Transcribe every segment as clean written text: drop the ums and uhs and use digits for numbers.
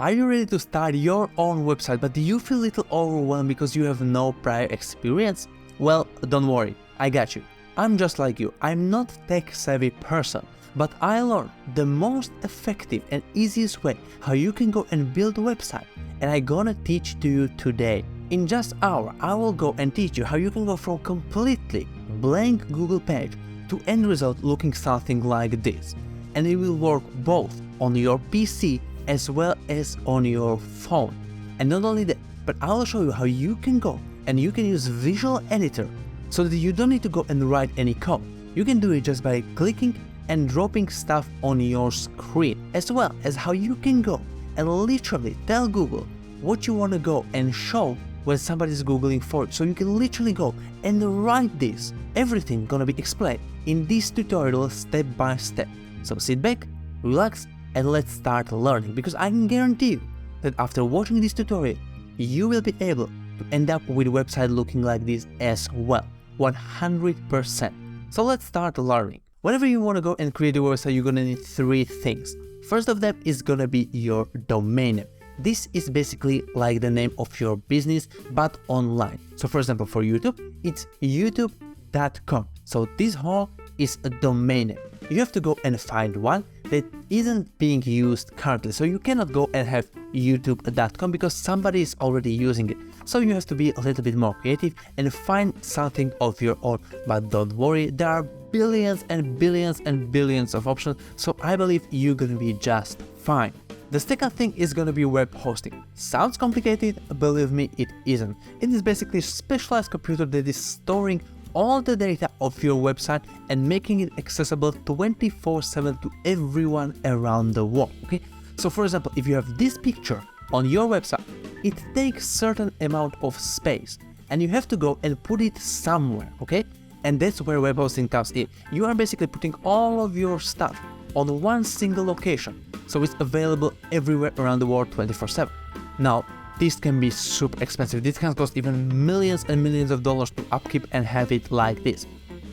Are you ready to start your own website, but do you feel a little overwhelmed because you have no prior experience? Well, don't worry, I got you. I'm just like you. I'm not tech-savvy person, but I learned the most effective and easiest way how you can go and build a website, and I'm gonna teach to you today. In just an hour, I will go and teach you how you can go from completely blank Google page to end result looking something like this. And it will work both on your PC as well as on your phone. And not only that, but I will show you how you can go and you can use Visual Editor so that you don't need to go and write any code. You can do it just by clicking and dropping stuff on your screen, as well as how you can go and literally tell Google what you want to go and show when somebody's Googling for it. So you can literally go and write this. Everything gonna be explained in this tutorial step by step. So sit back, relax, and let's start learning, because I can guarantee you that after watching this tutorial, you will be able to end up with a website looking like this as well, 100%. So let's start learning. Whenever you want to go and create a website, you're gonna need three things. First of them is gonna be your domain name. This is basically like the name of your business, but online. So for example, for YouTube, it's youtube.com. So this whole is a domain name. You have to go and find one that isn't being used currently. So you cannot go and have youtube.com because somebody is already using it. So you have to be a little bit more creative and find something of your own. But don't worry, there are billions and billions and billions of options. So I believe you're gonna be just fine. The second thing is gonna be web hosting. Sounds complicated? Believe me, it isn't. It is basically a specialized computer that is storing all the data of your website and making it accessible 24/7 to everyone around the world, okay? So for example, if you have this picture on your website, it takes certain amount of space and you have to go and put it somewhere, okay? And that's where web hosting comes in. You are basically putting all of your stuff on one single location, so it's available everywhere around the world 24/7. Now, this can be super expensive. This can cost even millions and millions of dollars to upkeep and have it like this.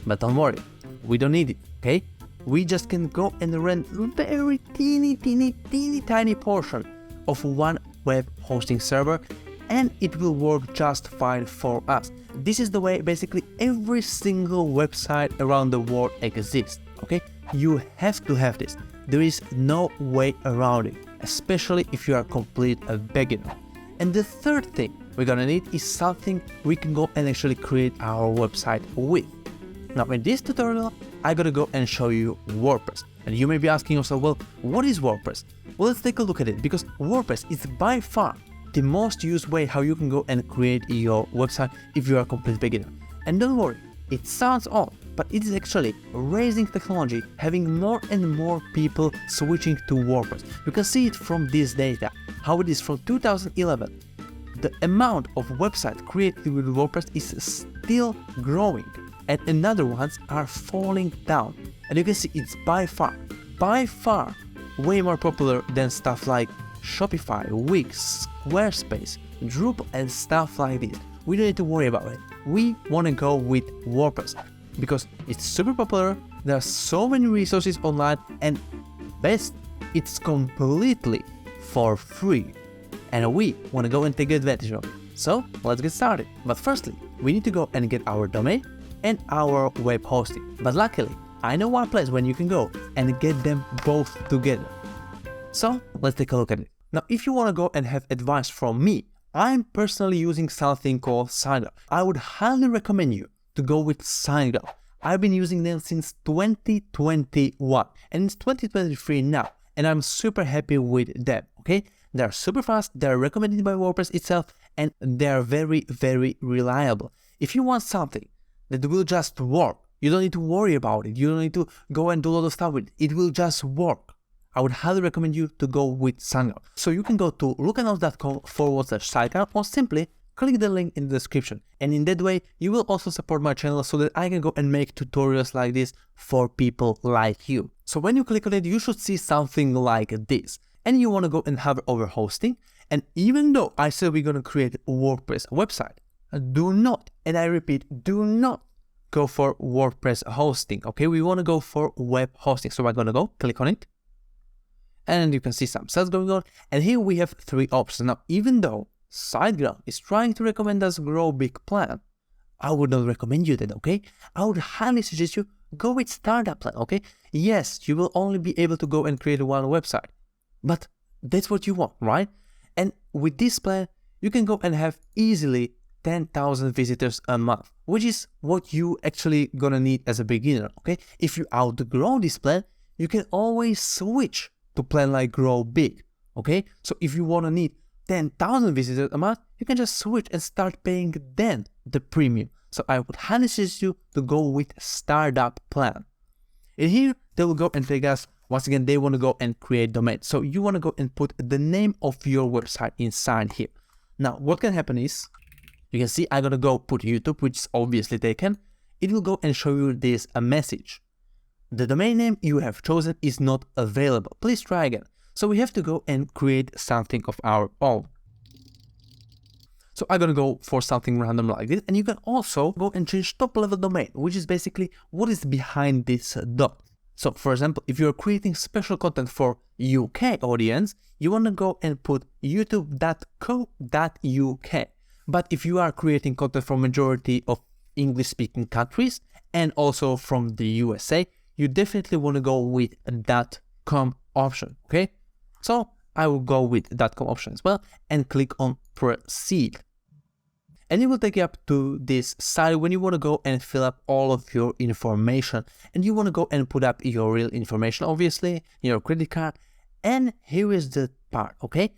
But don't worry, we don't need it, okay? We just can go and rent very teeny tiny portion of one web hosting server, and it will work just fine for us. This is the way basically every single website around the world exists, okay? You have to have this. There is no way around it, especially if you are a complete beginner. And the third thing we're gonna need is something we can go and actually create our website with. Now in this tutorial, I gotta go and show you WordPress. And you may be asking yourself, well, what is WordPress? Well, let's take a look at it, because WordPress is by far the most used way how you can go and create your website if you are a complete beginner. And don't worry, it sounds odd, but it is actually raising technology, having more and more people switching to WordPress. You can see it from this data, how it is from 2011. The amount of websites created with WordPress is still growing, and another ones are falling down. And you can see it's by far, way more popular than stuff like Shopify, Wix, Squarespace, Drupal, and stuff like this. We don't need to worry about it. We want to go with WordPress because it's super popular. There are so many resources online, and best, it's completely for free, and we want to go and take advantage of it. So let's get started. But firstly, we need to go and get our domain and our web hosting. But luckily, I know one place where you can go and get them both together. So let's take a look at it. Now, if you want to go and have advice from me, I'm personally using something called SiteGround. I would highly recommend you to go with SiteGround. I've been using them since 2021 and it's 2023 now, and I'm super happy with them, okay? They're super fast, they're recommended by WordPress itself, and they're very, very reliable. If you want something that will just work, you don't need to worry about it, you don't need to go and do a lot of stuff with it, it will just work. I would highly recommend you to go with SiteGround. So you can go to lukanows.com/SiteGround or simply click the link in the description. And in that way, you will also support my channel so that I can go and make tutorials like this for people like you. So when you click on it, you should see something like this. And you want to go and hover over hosting. And even though I said we're going to create a WordPress website, do not, and I repeat, do not go for WordPress hosting, okay? We want to go for web hosting. So I'm going to go click on it. and you can see some sales going on. And here we have 3 options. Now, even though SiteGround is trying to recommend us Grow Big plan, I would not recommend you that, okay? I would highly suggest you go with Startup plan, okay? Yes, you will only be able to go and create one website, but that's what you want, right? And with this plan, you can go and have easily 10,000 visitors a month, which is what you actually gonna need as a beginner, okay? If you outgrow this plan, you can always switch to plan like Grow Big, okay? So if you wanna need 10,000 visitors a month, you can just switch and start paying then the premium. So I would highly suggest you to go with Startup plan. And here they will go and take us, once again, they want to go and create domain. So you want to go and put the name of your website inside here. Now, what can happen is, you can see I'm going to go put YouTube, which is obviously taken. It will go and show you this a message. The domain name you have chosen is not available. Please try again. So we have to go and create something of our own. So I'm going to go for something random like this. And you can also go and change top level domain, which is basically what is behind this dot. So for example, if you're creating special content for UK audience, you want to go and put youtube.co.uk. But if you are creating content for majority of English speaking countries and also from the USA, you definitely want to go with .com option, okay? So I will go with .com option as well and click on proceed. And it will take you up to this site when you want to go and fill up all of your information. And you want to go and put up your real information, obviously, your credit card. And here is the part, okay?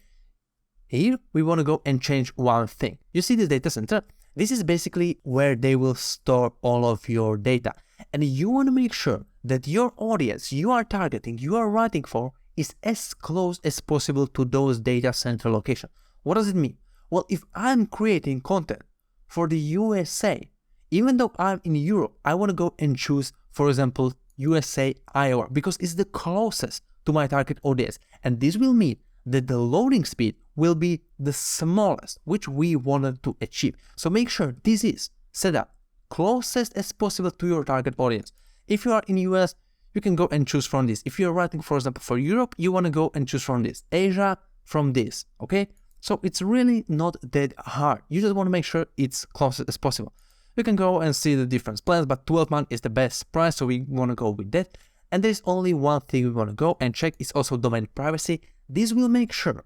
Here we want to go and change one thing. You see this data center? This is basically where they will store all of your data. And you want to make sure that your audience you are targeting, you are writing for, is as close as possible to those data center locations. What does it mean? Well, if I'm creating content for the USA, even though I'm in Europe, I want to go and choose, for example, USA, Iowa, because it's the closest to my target audience. And this will mean that the loading speed will be the smallest, which we wanted to achieve. So make sure this is set up closest as possible to your target audience. If you are in US, you can go and choose from this. If you're writing, for example, for Europe, you want to go and choose from this. Asia, from this, okay? So it's really not that hard. You just want to make sure it's closest as possible. You can go and see the different plans, but 12 months is the best price, so we want to go with that. And there's only one thing we want to go and check, is also domain privacy. This will make sure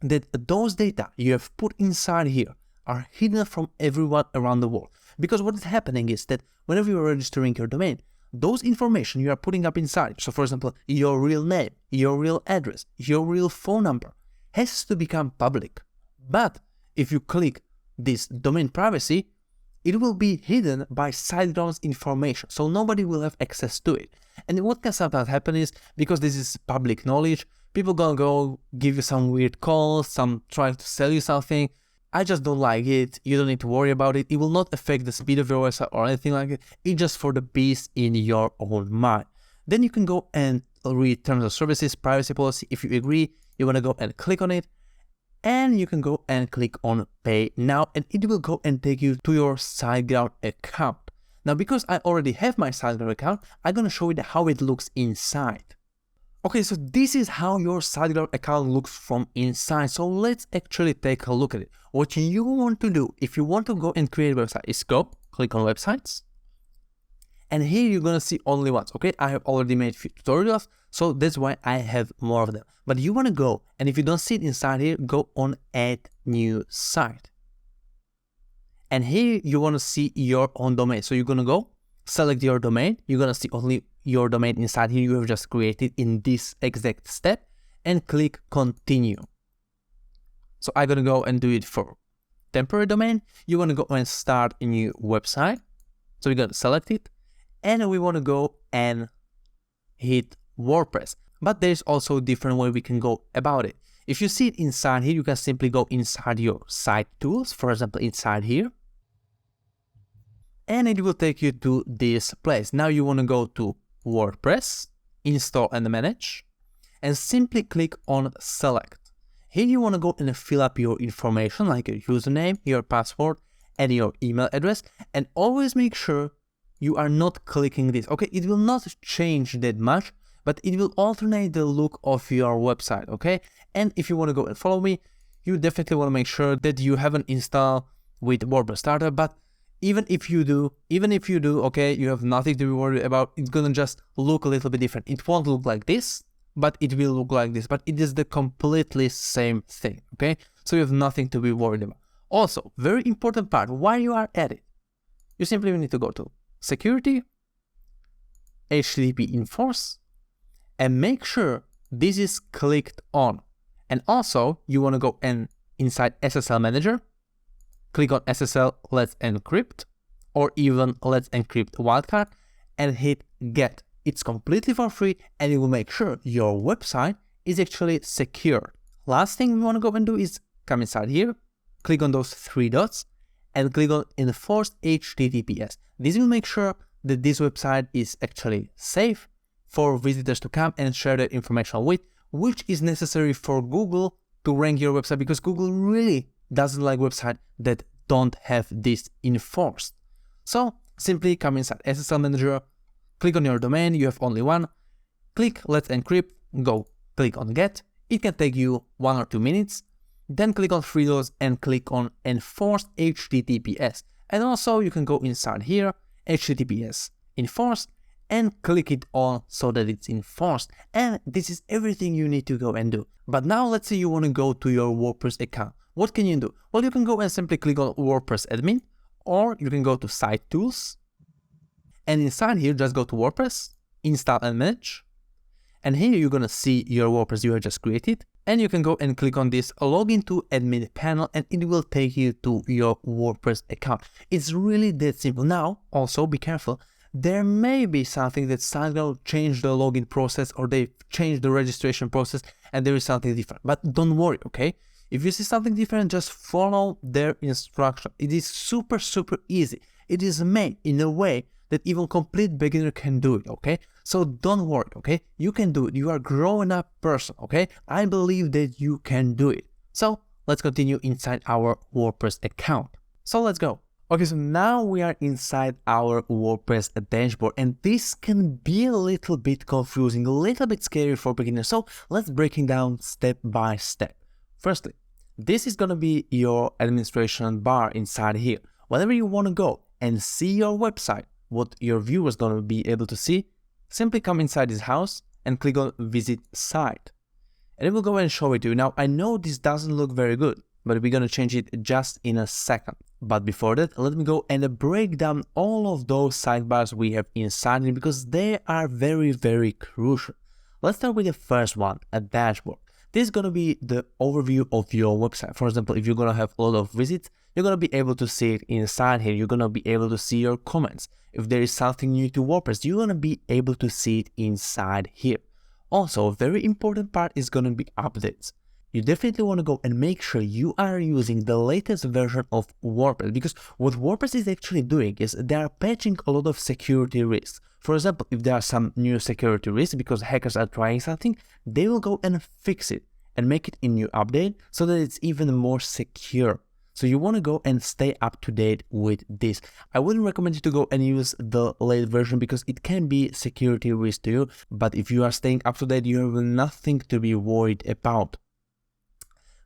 that those data you have put inside here are hidden from everyone around the world. Because what is happening is that whenever you're registering your domain, those information you are putting up inside, so for example, your real name, your real address, your real phone number, has to become public. But if you click this domain privacy, it will be hidden by SiteGround's information, so nobody will have access to it. And what can sometimes happen is, because this is public knowledge, people gonna go give you some weird calls, some trying to sell you something. I just don't like it. You don't need to worry about it. It will not affect the speed of your website or anything like it. It's just for the peace in your own mind. Then you can go and read terms of services, privacy policy. If you agree, you want to go and click on it. And you can go and click on pay now, and it will go and take you to your SiteGround account. Now, because I already have my SiteGround account, I'm going to show you how it looks inside. Okay, so this is how your SiteGround account looks from inside. So let's actually take a look at it. What you want to do, if you want to go and create a website, is go, click on websites. And here you're going to see only ones, okay? I have already made a few tutorials, so that's why I have more of them. But you want to go, and if you don't see it inside here, go on add new site. And here you want to see your own domain. So you're going to go, select your domain. You're going to see only your domain inside here you have just created in this exact step, and click continue. So I'm going to go and do it for temporary domain. You want to go and start a new website. So we're going to select it, and we want to go and hit WordPress. But there's also a different way we can go about it. If you see it inside here, you can simply go inside your site tools, for example, inside here. And it will take you to this place. Now you want to go to WordPress, install and manage, and simply click on select. Here you want to go and fill up your information like your username, your password, and your email address. And always make sure you are not clicking this. Okay, it will not change that much, but it will alternate the look of your website, okay? And if you want to go and follow me, you definitely want to make sure that you haven't installed with WordPress Starter. But even if you do, okay, you have nothing to be worried about. It's gonna just look a little bit different. It won't look like this, but it will look like this, but it is the completely same thing, okay? So you have nothing to be worried about. Also, very important part, while you are at it, you simply need to go to security, HTTP enforce, and make sure this is clicked on. And also, you want to go and inside SSL manager, click on SSL Let's Encrypt, or even Let's Encrypt Wildcard, and hit Get. It's completely for free, and it will make sure your website is actually secure. Last thing we want to go and do is come inside here, click on those three dots, and click on Enforce HTTPS. This will make sure that this website is actually safe for visitors to come and share their information with, which is necessary for Google to rank your website, because Google really doesn't like websites that don't have this enforced. So simply come inside SSL Manager, click on your domain, you have only one, click Let's Encrypt, go click on Get. It can take you 1 or 2 minutes. Then click on three dots and click on Enforce HTTPS. And also you can go inside here, HTTPS Enforce, and click it on so that it's enforced. And this is everything you need to go and do. But now let's say you want to go to your WordPress account. What can you do? Well, you can go and simply click on WordPress admin, or you can go to Site Tools, and inside here just go to WordPress, install and manage. And here you're gonna see your WordPress you have just created, and you can go and click on this login to admin panel, and it will take you to your WordPress account. It's really that simple. Now, also be careful. There may be something that SiteGround changed the login process, or they changed the registration process, and there is something different. But don't worry, okay? If you see something different, just follow their instruction. It is super easy. It is made in a way that even complete beginner can do it, okay? So don't worry, okay? You can do it. You are a grown up person, okay? I believe that you can do it. So let's continue inside our WordPress account. So let's go. Okay, so now we are inside our WordPress dashboard, and this can be a little bit confusing, a little bit scary for beginners. So let's break it down step by step. Firstly, this is going to be your administration bar inside here. Whenever you want to go and see your website, what your viewer is going to be able to see, simply come inside this house and click on Visit Site. And it will go and show it to you. Now, I know this doesn't look very good, but we're going to change it just in a second. But before that, let me go and break down all of those sidebars we have inside it, because they are very crucial. Let's start with the first one, a dashboard. This is going to be the overview of your website. For example, if you're going to have a lot of visits, you're going to be able to see it inside here. You're going to be able to see your comments. If there is something new to WordPress, you're going to be able to see it inside here. Also, a very important part is going to be updates. You definitely want to go and make sure you are using the latest version of WordPress, because what WordPress is actually doing is they are patching a lot of security risks. For example, if there are some new security risks because hackers are trying something, they will go and fix it and make it in new update so that it's even more secure. So you want to go and stay up to date with this. I wouldn't recommend you to go and use the late version because it can be security risk to you. But if you are staying up to date, you have nothing to be worried about.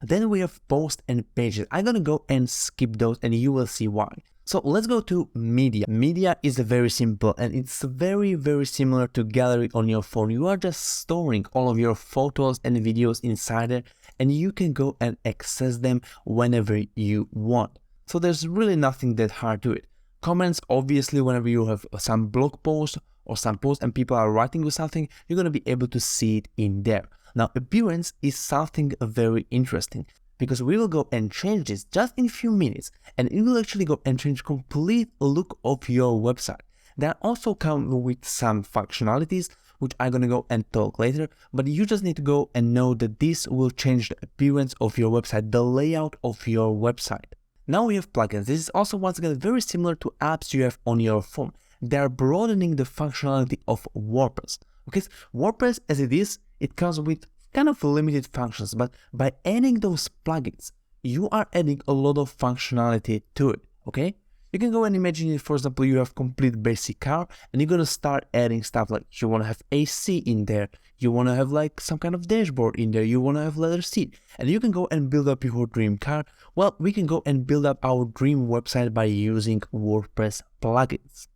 Then we have posts and pages. I'm going to go and skip those and you will see why. So let's go to media. Media is very simple and it's very similar to gallery on your phone. You are just storing all of your photos and videos inside there, and you can go and access them whenever you want. So there's really nothing that hard to it. Comments, obviously, whenever you have some blog post or some post and people are writing with something, you're going to be able to see it in there. Now, appearance is something very interesting, because we will go and change this just in a few minutes, and it will actually go and change complete look of your website. That also come with some functionalities, which I'm gonna go and talk later, but you just need to go and know that this will change the appearance of your website, the layout of your website. Now we have plugins. This is also once again very similar to apps you have on your phone. They are broadening the functionality of WordPress. Okay, WordPress as it is, it comes with kind of limited functions, but by adding those plugins, you are adding a lot of functionality to it, okay? You can go and imagine it, for example, you have complete basic car and you're gonna start adding stuff like you wanna have AC in there, you wanna have like some kind of dashboard in there, you wanna have leather seat, and you can go and build up your dream car. Well, we can go and build up our dream website by using WordPress plugins.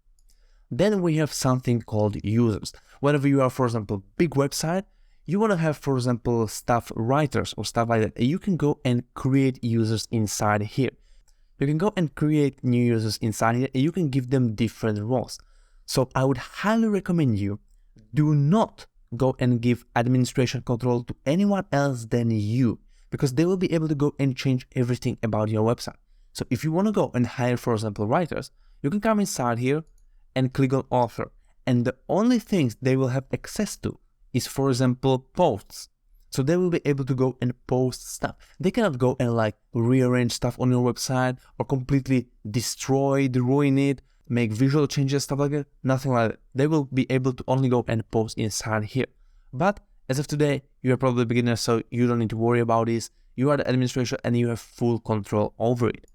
Then we have something called users. Whenever you are, for example, big website, you want to have, for example, staff writers or stuff like that. You can go and create users inside here. You can go and create new users inside here and you can give them different roles. So I would highly recommend you, do not go and give administration control to anyone else than you, because they will be able to go and change everything about your website. So if you want to go and hire, for example, writers, you can come inside here and click on author. And the only things they will have access to is, for example, posts. So they will be able to go and post stuff. They cannot go and like rearrange stuff on your website or completely destroy it, ruin it, make visual changes, stuff like that. Nothing like that. They will be able to only go and post inside here. But as of today, you are probably a beginner, so you don't need to worry about this. You are the administrator and you have full control over it.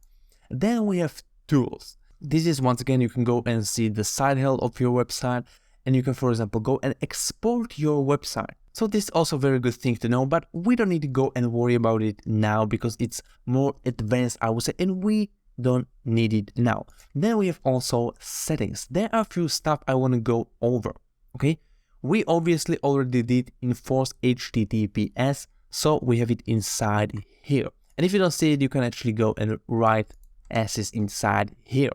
Then we have tools. This is, once again, you can go and see the site health of your website, and you can, for example, go and export your website. So this is also a very good thing to know, but we don't need to go and worry about it now because it's more advanced, I would say, and we don't need it now. Then we have also settings. There are a few stuff I want to go over, okay? We obviously already did enforce HTTPS, so we have it inside here. And if you don't see it, you can actually go and write S's inside here.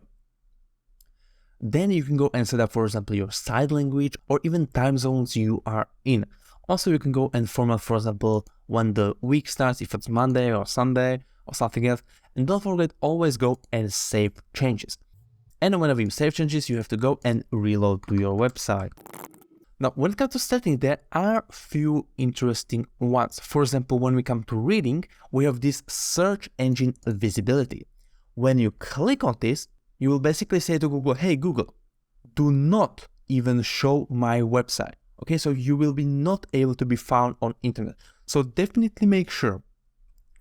Then you can go and set up, for example, your site language or even time zones you are in. Also, you can go and format, for example, when the week starts, if it's Monday or Sunday or something else. And don't forget, always go and save changes. And whenever you save changes, you have to go and reload to your website. Now, when it comes to settings, there are a few interesting ones. For example, when we come to reading, we have this search engine visibility. When you click on this, you will basically say to Google, hey Google, do not even show my website. Okay, so you will be not able to be found on internet. So definitely make sure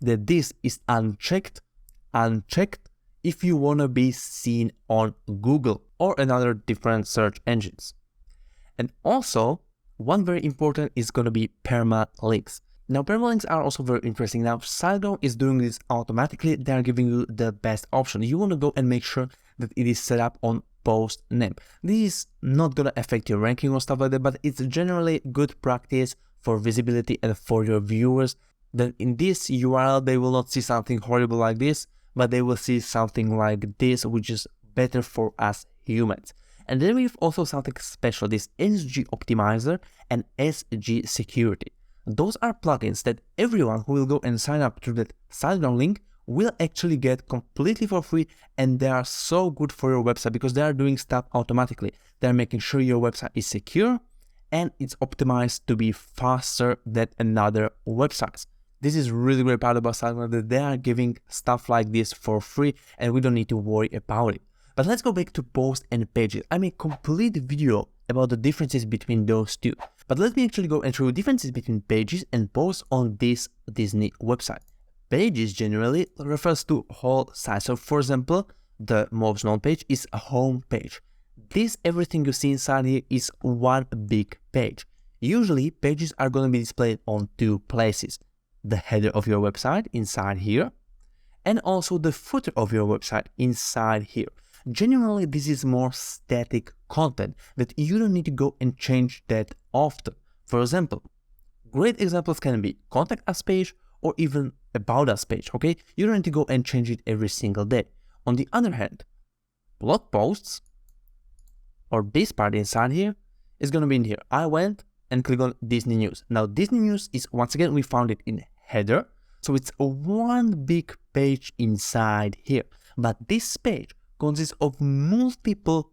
that this is unchecked if you want to be seen on Google or another different search engines. And also, one very important is going to be permalinks. Now, permalinks are also very interesting. Now, SiteGround is doing this automatically. They are giving you the best option. You want to go and make sure that it is set up on post name. This is not going to affect your ranking or stuff like that, but it's generally good practice for visibility and for your viewers. That in this URL, they will not see something horrible like this, but they will see something like this, which is better for us humans. And then we have also something special, this SG Optimizer and SG Security. Those are plugins that everyone who will go and sign up to that SiteGround link will actually get completely for free, and they are so good for your website because they are doing stuff automatically. They're making sure your website is secure and it's optimized to be faster than another websites. This is really great part about SiteGround, that they are giving stuff like this for free and we don't need to worry about it. But let's go back to posts and pages. I made a complete video about the differences between those two. But let me actually go and show you differences between pages and posts on this Disney website. Pages generally refers to whole site. So for example, the most known page is a home page. This, everything you see inside here is one big page. Usually pages are going to be displayed on two places. The header of your website inside here, and also the footer of your website inside here. Generally, this is more static content that you don't need to go and change that often. For example, great examples can be contact us page or even about us page, okay? You don't need to go and change it every single day. On the other hand, blog posts or this part inside here is going to be in here. I went and click on Disney News. Now, Disney News is, once again, we found it in header. So it's a one big page inside here. But this page consists of multiple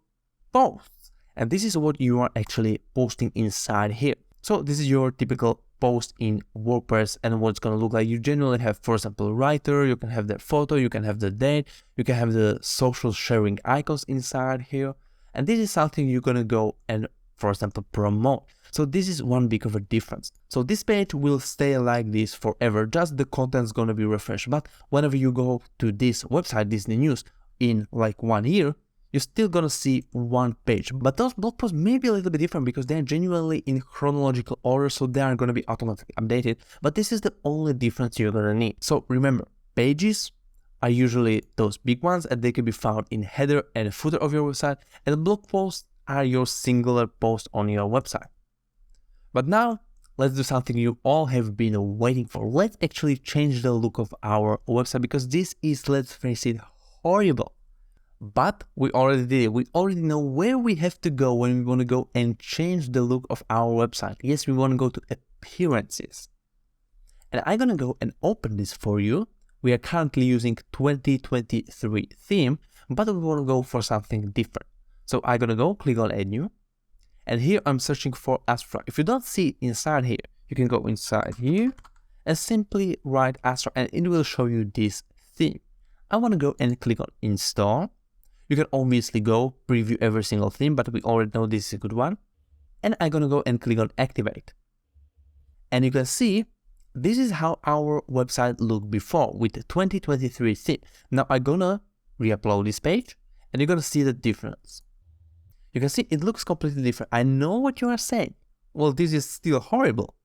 posts, and this is what you are actually posting inside here. So this is your typical post in WordPress and what it's going to look like. You generally have, for example, writer, you can have their photo, you can have the date, you can have the social sharing icons inside here, and this is something you're going to go and, for example, promote. So this is one big of a difference. So this page will stay like this forever, just the content's going to be refreshed. But whenever you go to this website, Disney News, in like 1 year, you're still gonna see one page. But those blog posts may be a little bit different because they're genuinely in chronological order, so they are gonna be automatically updated. But this is the only difference you're gonna need. So remember, pages are usually those big ones, and they can be found in header and footer of your website, and blog posts are your singular post on your website. But now, let's do something you all have been waiting for. Let's actually change the look of our website, because this is, let's face it, horrible. But we already did it. We already know where we have to go when we want to go and change the look of our website. Yes, we want to go to appearances. And I'm going to go and open this for you. We are currently using 2023 theme, but we want to go for something different. So I'm going to go click on add new. And here I'm searching for Astra. If you don't see it inside here, you can go inside here and simply write Astra, and it will show you this theme. I want to go and click on install. You can obviously go preview every single theme, but we already know this is a good one. And I'm going to go and click on activate. And you can see this is how our website looked before with the 2023 theme. Now I'm going to re-upload this page, and you're going to see the difference. You can see it looks completely different. I know what you are saying. Well, this is still horrible.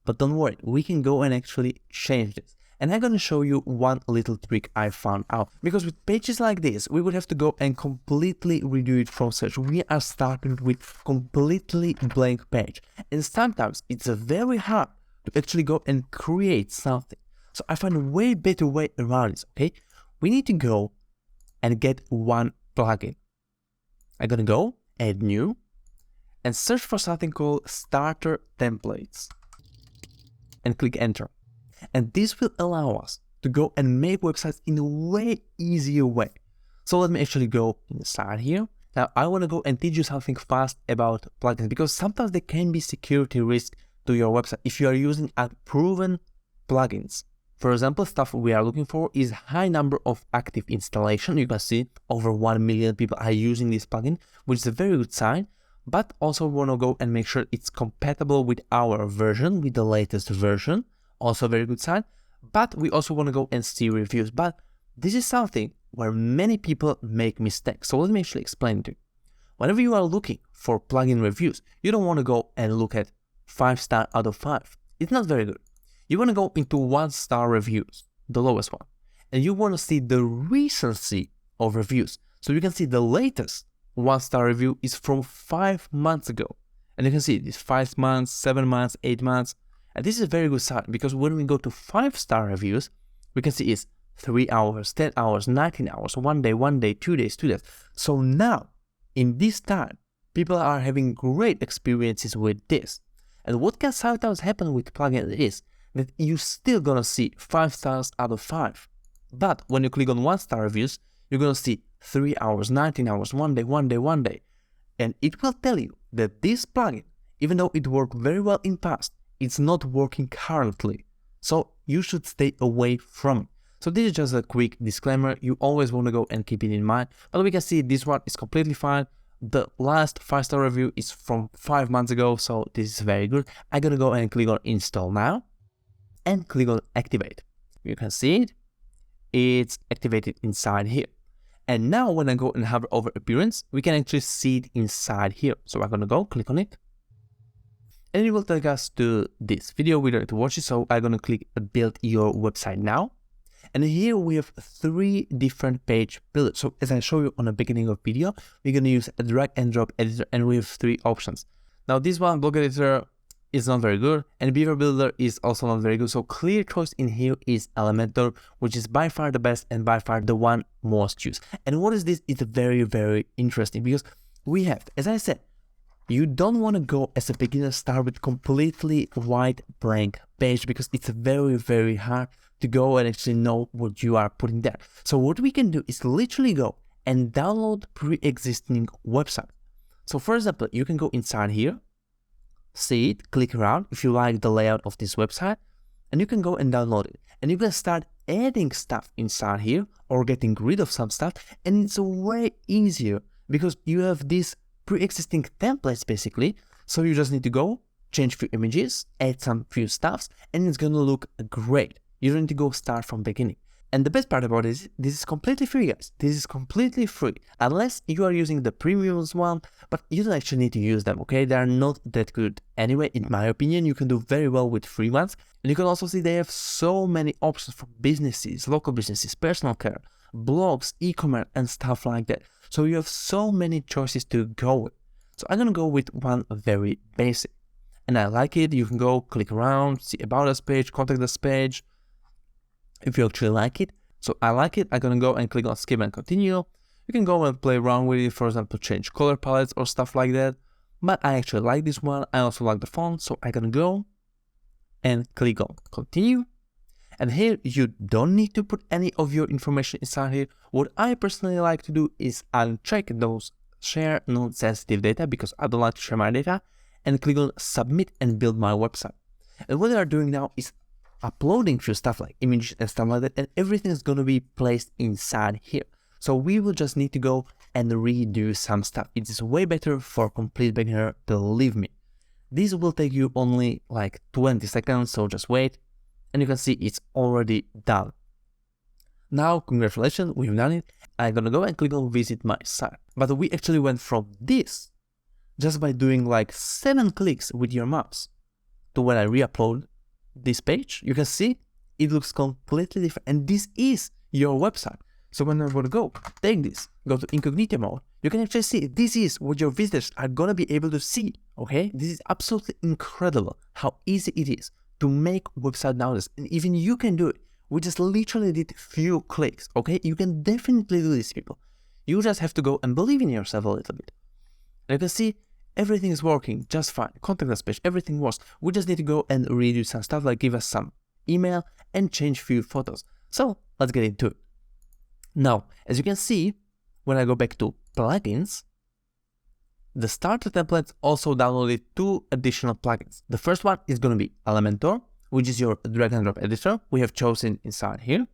But don't worry, we can go and actually change this. And I'm going to show you one little trick I found out. Because with pages like this, we would have to go and completely redo it from scratch. We are starting with completely blank page. And sometimes it's very hard to actually go and create something. So I found a way better way around this, okay? We need to go and get one plugin. I'm going to go add new and search for something called starter templates and click enter. And this will allow us to go and make websites in a way easier way. So let me actually go inside here. Now I want to go and teach you something fast about plugins, because sometimes there can be security risk to your website if you are using unproven plugins. For example, stuff we are looking for is high number of active installation. You can see over 1 million people are using this plugin, which is a very good sign. But also want to go and make sure it's compatible with our version, with the latest version. Also a very good sign. But we also want to go and see reviews. But this is something where many people make mistakes. So let me actually explain to you. Whenever you are looking for plugin reviews, you don't want to go and look at 5-star out of 5. It's not very good. You want to go into 1-star reviews, the lowest one. And you want to see the recency of reviews. So you can see the latest 1-star review is from 5 months ago. And you can see this 5 months, 7 months, 8 months. And this is a very good sign, because when we go to 5-star reviews, we can see it's 3 hours, 10 hours, 19 hours, 1 day, 2 days, 2 days. So now, in this time, people are having great experiences with this. And what can sometimes happen with plugins is that you're still gonna see 5 stars out of 5. But when you click on 1-star reviews, you're gonna see 3 hours, 19 hours, 1 day, 1 day, 1 day. And it will tell you that this plugin, even though it worked very well in past, it's not working currently. So you should stay away from it. So this is just a quick disclaimer. You always want to go and keep it in mind. But we can see this one is completely fine. The last 5-star review is from 5 months ago, so this is very good. I'm gonna go and click on install now and click on activate. You can see it. It's activated inside here. And now when I go and hover over appearance, we can actually see it inside here. So I'm gonna go click on it. And it will take us to this video. We don't have to watch it, so I'm gonna click build your website now. And here we have 3 different page builders. So as I show you on the beginning of video, we're gonna use a drag and drop editor, and we have 3 options. Now this one, blog editor, is not very good, and beaver builder is also not very good. So clear choice in here is Elementor, which is by far the best and by far the one most used. And what is this? It's very, very interesting, because we have, as I said, you don't want to go as a beginner start with completely white blank page, because it's very, very hard to go and actually know what you are putting there. So what we can do is literally go and download pre-existing website. So for example, you can go inside here, see it, click around if you like the layout of this website, and you can go and download it. And you can start adding stuff inside here or getting rid of some stuff, and it's way easier because you have these pre-existing templates basically. So you just need to go, change few images, add some few stuffs, and it's gonna look great. You don't need to go start from beginning. And the best part about this is completely free, guys. This is completely free, unless you are using the premium one, but you don't actually need to use them, okay? They are not that good. Anyway, in my opinion, you can do very well with free ones. And you can also see they have so many options for businesses, local businesses, personal care, blogs, e-commerce, and stuff like that. So you have so many choices to go with. So I'm gonna go with one very basic. And I like it. You can go click around, see about us page, contact us page, if you actually like it. So I like it. I'm gonna go and click on skip and continue. You can go and play around with it, for example, change color palettes or stuff like that. But I actually like this one. I also like the font, so I'm gonna go and click on continue. And here you don't need to put any of your information inside here. What I personally like to do is uncheck those share non-sensitive data, because I don't like to share my data, and click on submit and build my website. And what they are doing now is uploading few stuff like images and stuff like that, and everything is going to be placed inside here. So we will just need to go and redo some stuff. It is way better for complete beginner, believe me. This will take you only like 20 seconds, so just wait, and you can see it's already done. Now, congratulations, we've done it. I'm gonna go and click on visit my site. But we actually went from this, just by doing like 7 clicks with your mouse, to when I re-upload this page. You can see it looks completely different, and this is your website. So when I want to go, take this, go to incognito mode, you can actually see this is what your visitors are gonna be able to see, okay? This is absolutely incredible how easy it is to make website nowadays, and even you can do it. We just literally did few clicks, okay? You can definitely do this, people. You just have to go and believe in yourself a little bit. And you can see everything is working just fine. Contact us page, everything works. We just need to go and redo some stuff, like give us some email and change few photos. So let's get into it. Now, as you can see, when I go back to plugins, the starter templates also downloaded 2 additional plugins. The first one is going to be Elementor, which is your drag and drop editor we have chosen inside here,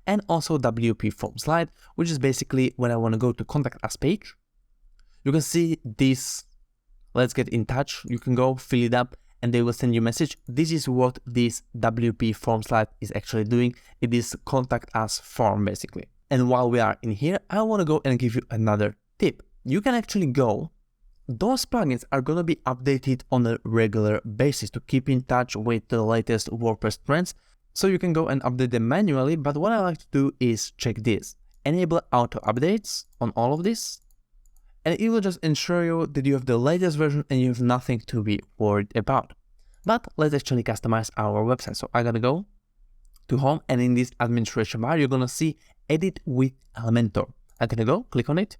and also WP Form Slide, which is basically when I want to go to contact us page. You can see this, let's get in touch. You can go fill it up and they will send you a message. This is what this WP Form Slide is actually doing. It is contact us form basically. And while we are in here, I want to go and give you another tip. You can actually go, those plugins are going to be updated on a regular basis to keep in touch with the latest WordPress trends. So you can go and update them manually, but what I like to do is check this. Enable auto updates on all of this, and it will just ensure you that you have the latest version and you have nothing to be worried about. But let's actually customize our website. So I'm gonna go to home, and in this administration bar, you're gonna see edit with Elementor. I'm gonna go click on it,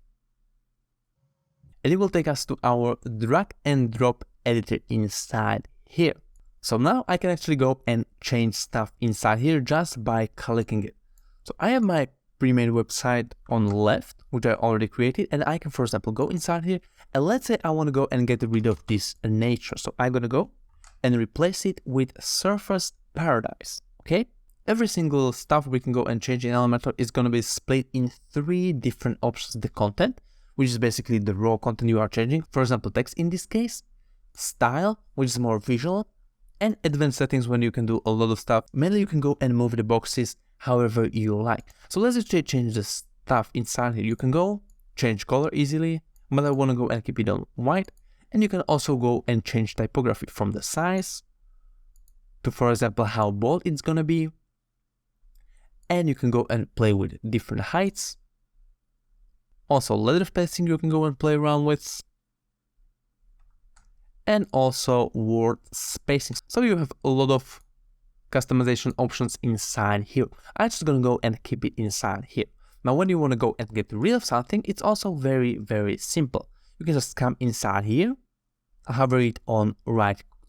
and it will take us to our drag and drop editor inside here. So now I can actually go and change stuff inside here just by clicking it. So I have my pre-made website on the left, which I already created, and I can, for example, go inside here, and let's say I want to go and get rid of this nature. So I'm going to go and replace it with Surface Paradise, okay? Every single stuff we can go and change in Elementor is going to be split in 3 different options. The content, which is basically the raw content you are changing, for example, text in this case, style, which is more visual, and advanced settings when you can do a lot of stuff. Mainly you can go and move the boxes however you like. So let's actually change the stuff inside here. You can go change color easily, but I want to go and keep it on white. And you can also go and change typography from the size to, for example, how bold it's gonna be. And you can go and play with different heights. Also letter spacing you can go and play around with. And also word spacing. So you have a lot of customization options inside here. I'm just gonna go and keep it inside here. Now when you want to go and get rid of something, it's also very, very simple. You can just come inside here, hover it on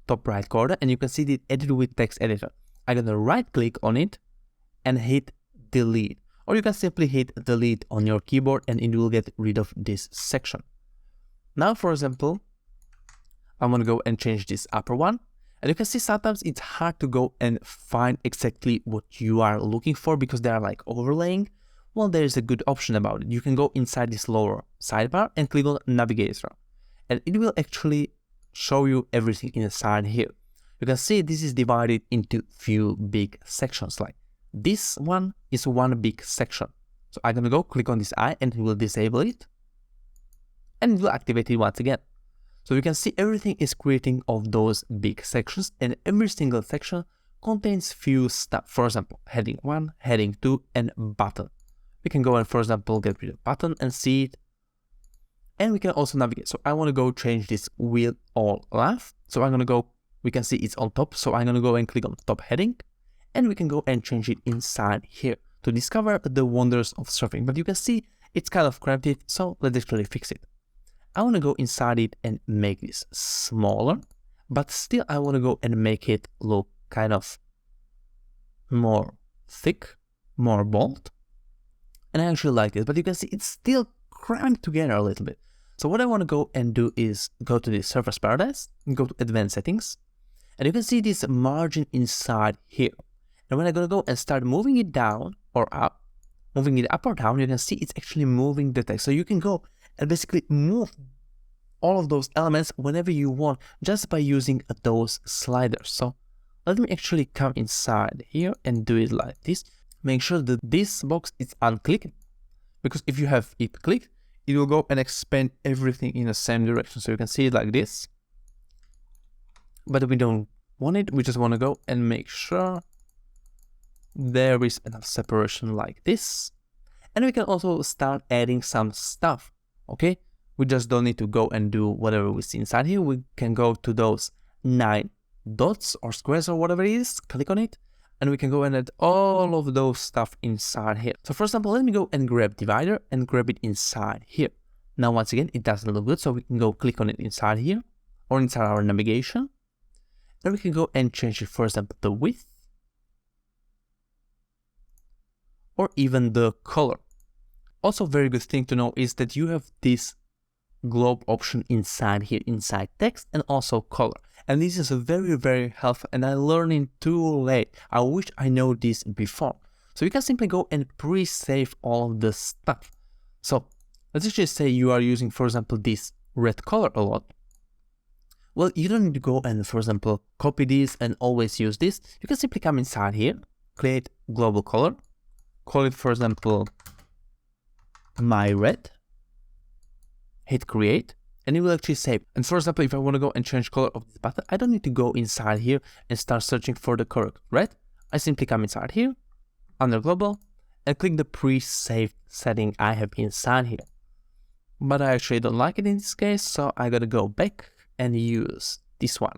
top right corner, and you can see the edit with text editor. I'm gonna right click on it and hit delete, or you can simply hit delete on your keyboard and it will get rid of this section. Now for example, I'm gonna go and change this upper one. And you can see sometimes it's hard to go and find exactly what you are looking for because they are like overlaying. Well, there is a good option about it. You can go inside this lower sidebar and click on Navigator. And it will actually show you everything inside here. You can see this is divided into few big sections like this one is one big section. So I'm gonna go click on this eye and it will disable it. And it will activate it once again. So you can see everything is creating of those big sections, and every single section contains few stuff. For example, heading 1, heading 2, and button. We can go and, for example, get rid of button and see it. And we can also navigate. So I want to go change this wheel all left. So I'm going to go, we can see it's on top. So I'm going to go and click on top heading, and we can go and change it inside here to discover the wonders of surfing. But you can see it's kind of crowded, so let's actually fix it. I want to go inside it and make this smaller, but still I want to go and make it look kind of more thick, more bold. And I actually like it, but you can see it's still crammed together a little bit. So what I want to go and do is go to the Surfer's Paradise and go to Advanced Settings. And you can see this margin inside here. And when I'm going to go and start moving it down or up, moving it up or down, you can see it's actually moving the text. So you can go and basically move all of those elements whenever you want just by using those sliders. So let me actually come inside here and do it like this. Make sure that this box is unclicked, because if you have it clicked, it will go and expand everything in the same direction. So you can see it like this, but we don't want it. We just want to go and make sure there is enough separation like this. And we can also start adding some stuff, okay? We just don't need to go and do whatever we see inside here. We can go to those 9 dots or squares or whatever it is, click on it, and we can go and add all of those stuff inside here. So for example, let me go and grab divider and grab it inside here. Now, once again, it doesn't look good, so we can go click on it inside here or inside our navigation. And we can go and change it, for example, the width or even the color. Also, very good thing to know is that you have this globe option inside here, inside text and also color. And this is a very helpful, and I learned it too late. I wish I know this before. So you can simply go and pre-save all of the stuff. So let's just say you are using, for example, this red color a lot. Well, you don't need to go and, for example, copy this and always use this. You can simply come inside here, create global color, call it, for example, my red, hit create, and it will actually save. And for example, if I want to go and change color of this button, I don't need to go inside here and start searching for the correct red. I simply come inside here, under global, and click the pre-saved setting I have inside here. But I actually don't like it in this case, so I gotta go back and use this one.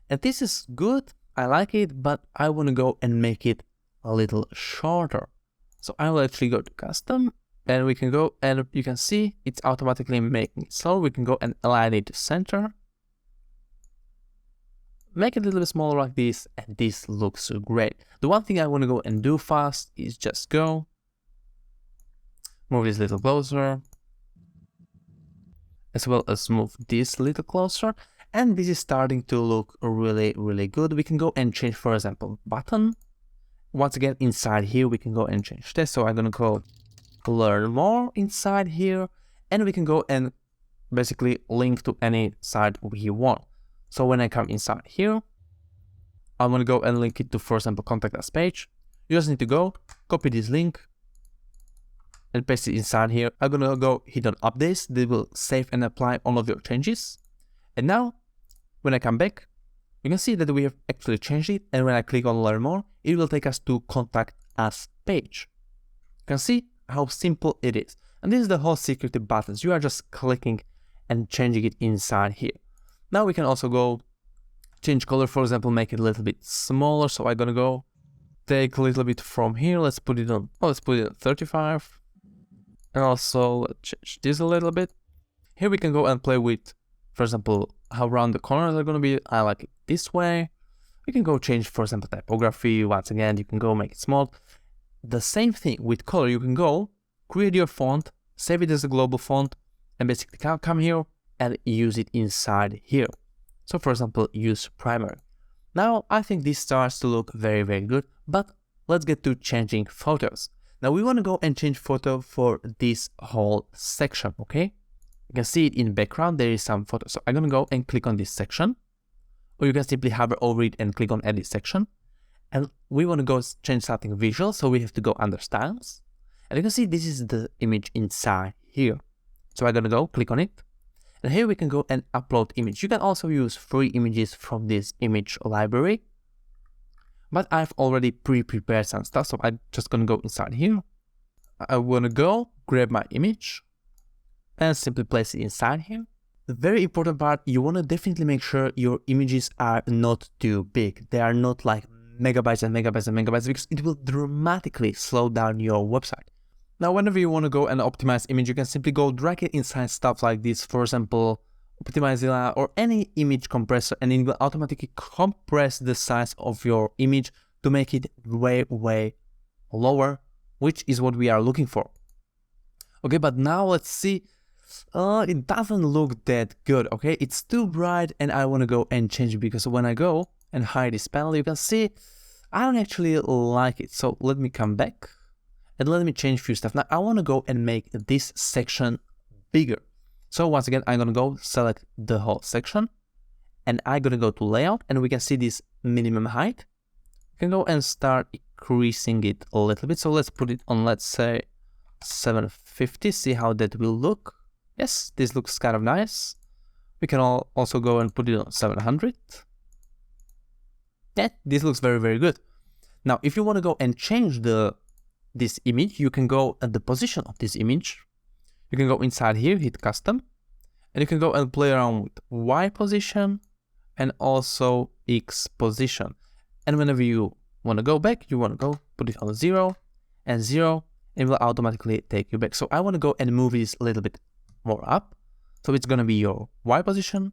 And this is good, I like it, but I want to go and make it a little shorter. So I will actually go to custom, and we can go and you can see it's automatically making it. So we can go and align it to center, make it a little bit smaller like this, and this looks great. The one thing I want to go and do fast is just go, move this a little closer, as well as move this a little closer, and this is starting to look really good. We can go and change, for example, button. Once again, inside here, we can go and change this. So I'm gonna go learn more inside here, and we can go and basically link to any site we want. So when I come inside here, I'm gonna go and link it to, for example, contact us page. You just need to go copy this link and paste it inside here. I'm gonna go hit on updates. They will save and apply all of your changes. And now when I come back, you can see that we have actually changed it, and when I click on learn more, it will take us to contact us page. You can see how simple it is. And this is the whole secret to buttons. You are just clicking and changing it inside here. Now we can also go change color, for example, make it a little bit smaller. So I'm gonna go take a little bit from here. Let's put it on, let's put it at 35. And also let's change this a little bit. Here we can go and play with, for example, how round the corners are gonna be. I like it this way. We can go change, for example, typography. Once again, you can go make it small. The same thing with color. You can go create your font, save it as a global font, and basically come here and use it inside here. So for example, use primary. Now I think this starts to look very good, but let's get to changing photos. Now we want to go and change photo for this whole section, okay? You can see it in background, there is some photo. So I'm gonna go and click on this section, or you can simply hover over it and click on edit section. And we want to go change something visual, so we have to go under styles. And you can see this is the image inside here. So I'm gonna go click on it. And here we can go and upload image. You can also use free images from this image library. But I've already pre-prepared some stuff, so I'm just gonna go inside here. I wanna go grab my image and simply place it inside here. The very important part, you wanna definitely make sure your images are not too big. They are not like megabytes and megabytes and megabytes, because it will dramatically slow down your website. Now, whenever you want to go and optimize image, you can simply go drag it inside stuff like this, for example, Optimizilla or any image compressor, and it will automatically compress the size of your image to make it way, way lower, which is what we are looking for. Okay, but now let's see. It doesn't look that good, okay? It's too bright and I want to go and change it, because when I go and hide this panel, you can see I don't actually like it. So let me come back. And let me change a few stuff. Now I want to go and make this section bigger. So once again, I'm going to go select the whole section and I'm going to go to layout, and we can see this minimum height. We can go and start increasing it a little bit. So let's put it on, let's say 750, see how that will look. Yes, this looks kind of nice. We can also go and put it on 700. Yeah, this looks very, very good. Now, if you want to go and change this image, you can go at the position of this image. You can go inside here, hit custom, and you can go and play around with Y position and also X position. And whenever you want to go back, you want to go put it on 0 and 0, and it will automatically take you back. So I want to go and move this a little bit more up. So it's going to be your Y position,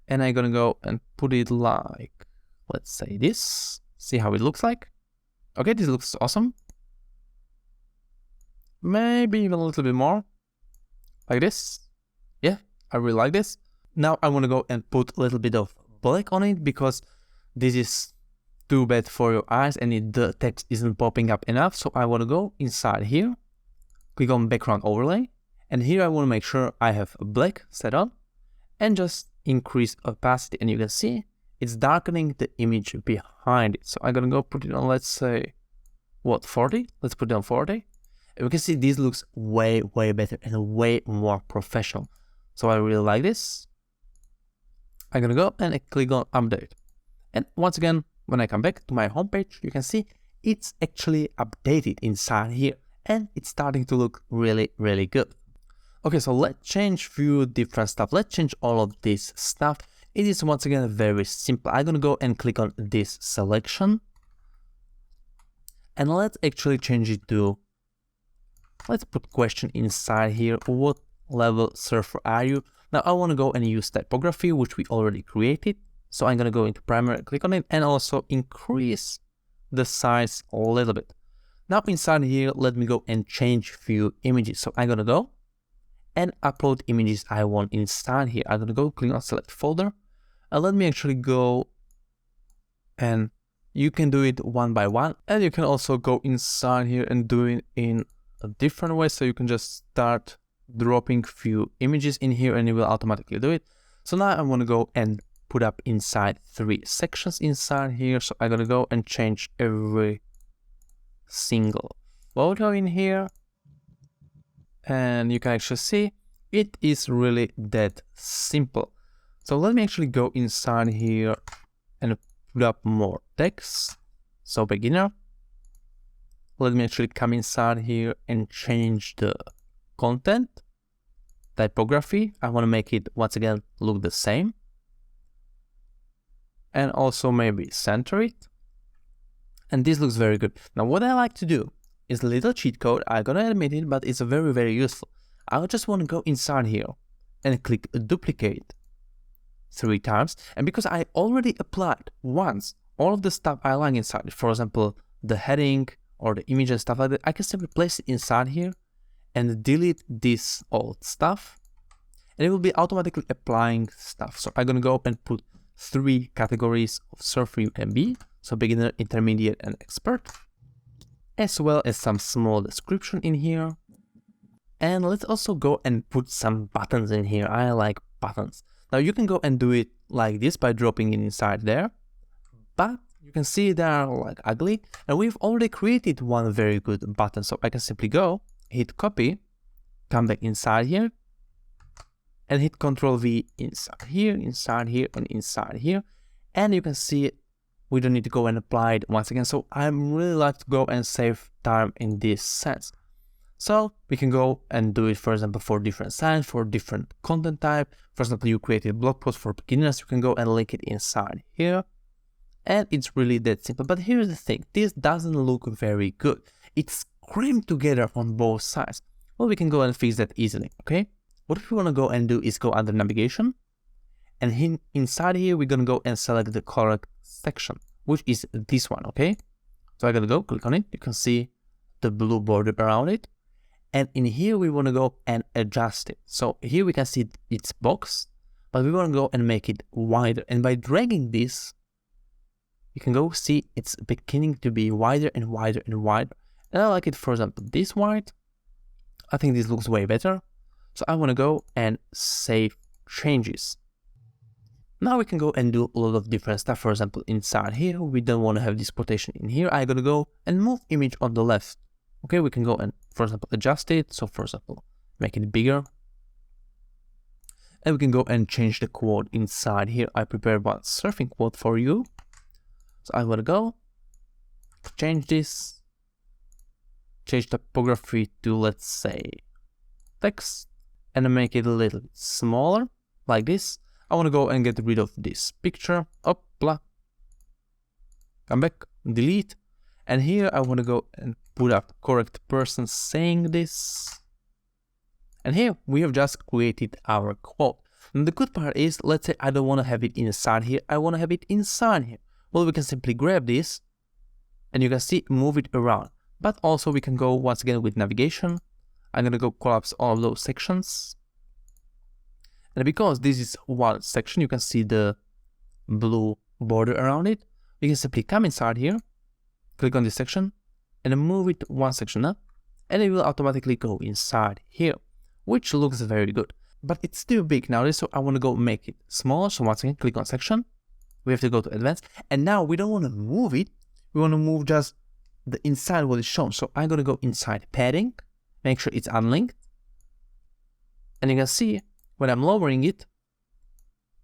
and I'm going to go and put it like, let's say this, see how it looks like. Okay, this looks awesome. Maybe even a little bit more, like this. Yeah, I really like this. Now I want to go and put a little bit of black on it, because this is too bad for your eyes and the text isn't popping up enough. So I want to go inside here, click on background overlay, and here I want to make sure I have black set on, and just increase opacity, and you can see it's darkening the image behind it. So I'm gonna go put it on, let's say, what, 40? Let's put it on 40. And we can see this looks way, way better and way more professional. So I really like this. I'm gonna go and click on update. And once again, when I come back to my homepage, you can see it's actually updated inside here, and it's starting to look really, really good. Okay, so let's change few different stuff. Let's change all of this stuff. It is once again very simple. I'm gonna go and click on this selection, and let's actually change it to, let's put question inside here. What level surfer are you? Now I want to go and use typography, which we already created. So I'm going to go into primary, click on it, and also increase the size a little bit. Now inside here, let me go and change few images. So I'm going to go and upload images I want inside here. I'm going to go click on select folder, and let me actually go, and you can do it one by one, and you can also go inside here and do it in a different way. So you can just start dropping few images in here and it will automatically do it. So now I want to go and put up inside 3 sections inside here. So I'm gonna go and change every single photo in here, and you can actually see it is really that simple. So let me actually go inside here and put up more text. So beginner. Let me actually come inside here and change the content. Typography, I want to make it once again look the same. And also maybe center it. And this looks very good. Now what I like to do is a little cheat code. I'm gonna admit it, but it's very, very useful. I just want to go inside here and click duplicate 3 times. And because I already applied once all of the stuff I like inside it, for example, the heading or the image and stuff like that, I can simply place it inside here and delete this old stuff, and it will be automatically applying stuff. So I'm gonna go and put 3 categories of surfer you can be. So beginner, intermediate, and expert, as well as some small description in here. And let's also go and put some buttons in here. I like buttons. Now you can go and do it like this by dropping it inside there, but You can see they are like ugly, and we've already created one very good button. So I can simply go, hit copy, come back inside here, and hit Ctrl V inside here, and inside here. And you can see we don't need to go and apply it once again. So I really like to go and save time in this sense. So we can go and do it, for example, for different sites, for different content type. For example, you created a blog post for beginners, you can go and link it inside here. And it's really that simple. But here's the thing, this doesn't look very good. It's crammed together on both sides. Well, we can go and fix that easily, okay? What we want to go and do is go under navigation. And inside here, we're going to go and select the correct section, which is this one, okay? So I'm going to go click on it. You can see the blue border around it. And in here, we want to go and adjust it. So here we can see its box, but we want to go and make it wider. And by dragging this, you can go see it's beginning to be wider and wider and wider. And I like it, for example, this wide. I think this looks way better. So I want to go and save changes. Now we can go and do a lot of different stuff. For example, inside here, we don't want to have this quotation in here. I'm going to go and move image on the left. Okay, we can go and, for example, adjust it. So for example, make it bigger. And we can go and change the quote inside here. I prepared one surfing quote for you. So I want to go, change this, change typography to, let's say, text, and make it a little bit smaller, like this. I want to go and get rid of this picture, up, blah, come back, delete. And here I want to go and put up correct person saying this. And here we have just created our quote. And the good part is, let's say I don't want to have it inside here, I want to have it inside here. Well, we can simply grab this and you can see, move it around. But also we can go once again with navigation. I'm going to go collapse all of those sections. And because this is one section, you can see the blue border around it. You can simply come inside here, click on this section and move it one section up, and it will automatically go inside here, which looks very good. But it's still big nowadays, so I want to go make it smaller. So once again, click on section. We have to go to advanced. And now we don't want to move it. We want to move just the inside what is shown. So I'm going to go inside padding, make sure it's unlinked. And you can see when I'm lowering it,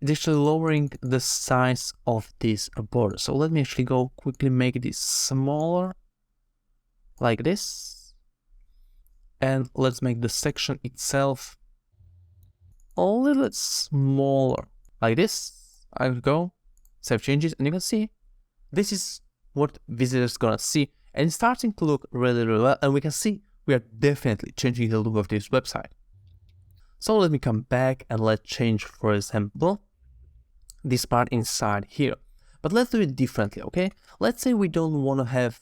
it's actually lowering the size of this border. So let me actually go quickly make this smaller, like this. And let's make the section itself a little bit smaller, like this. I will go, save changes, and you can see this is what visitors gonna see. And it's starting to look really, really well. And we can see we are definitely changing the look of this website. So let me come back and let's change, for example, this part inside here. But let's do it differently, okay? Let's say we don't want to have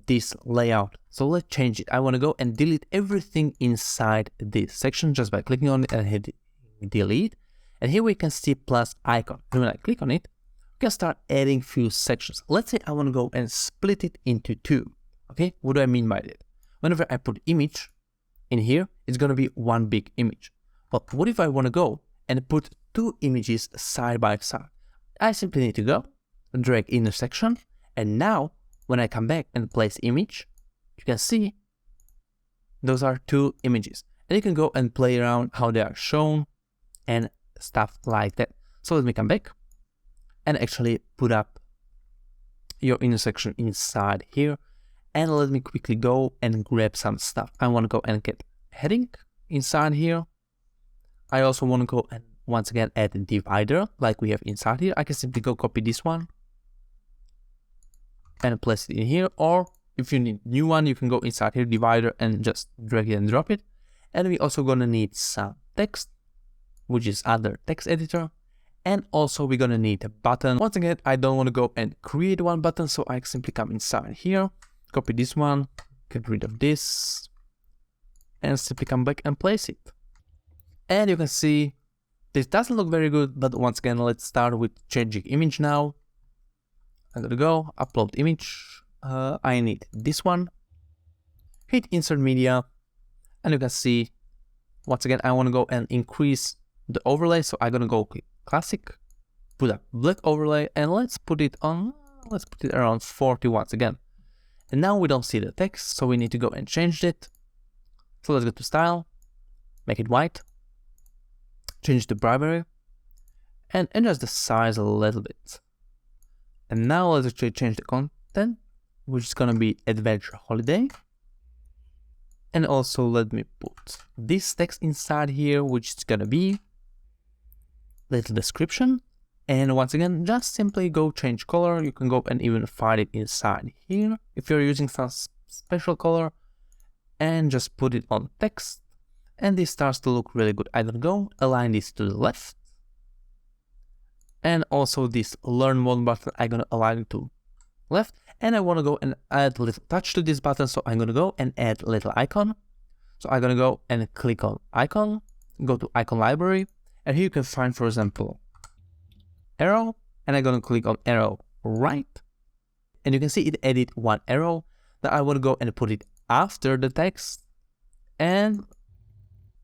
this layout. So let's change it. I want to go and delete everything inside this section just by clicking on it and hit delete. And here we can see plus icon. And when I click on it, we can start adding few sections. Let's say I want to go and split it into two. Okay, what do I mean by that? Whenever I put image in here, it's going to be one big image. But what if I want to go and put two images side by side? I simply need to go and drag in a section. And now when I come back and place image, you can see those are two images. And you can go and play around how they are shown and stuff like that. So let me come back and actually put up your intersection inside here. And let me quickly go and grab some stuff. I want to go and get heading inside here. I also want to go and once again add a divider like we have inside here. I can simply go copy this one and place it in here. Or if you need a new one, you can go inside here, divider, and just drag it and drop it. And we also gonna need some text, which is other text editor. And also we're gonna need a button. Once again, I don't want to go and create one button, so I simply come inside here, copy this one, get rid of this, and simply come back and place it. And you can see this doesn't look very good, but once again, let's start with changing image now. I'm gonna go upload image. I need this one. Hit insert media, and you can see once again I want to go and increase the overlay. So I'm gonna go click classic, put a black overlay, and let's put it on let's put it around 40 once again. And now we don't see the text, so we need to go and change it. So let's go to style, make it white, change the primary, and adjust the size a little bit. And now let's actually change the content, which is gonna be adventure holiday. And also let me put this text inside here, which is gonna be little description. And once again, just simply go change color. You can go and even find it inside here if you're using some special color, and just put it on text. And this starts to look really good. I don't go align this to the left. And also this learn more button, I'm gonna align it to left. And I wanna go and add a little touch to this button. So I'm gonna go and add a little icon. So I'm gonna go and click on icon, go to icon library. And here you can find, for example, arrow. And I'm gonna click on arrow right. And you can see it added one arrow. Now I wanna go and put it after the text. And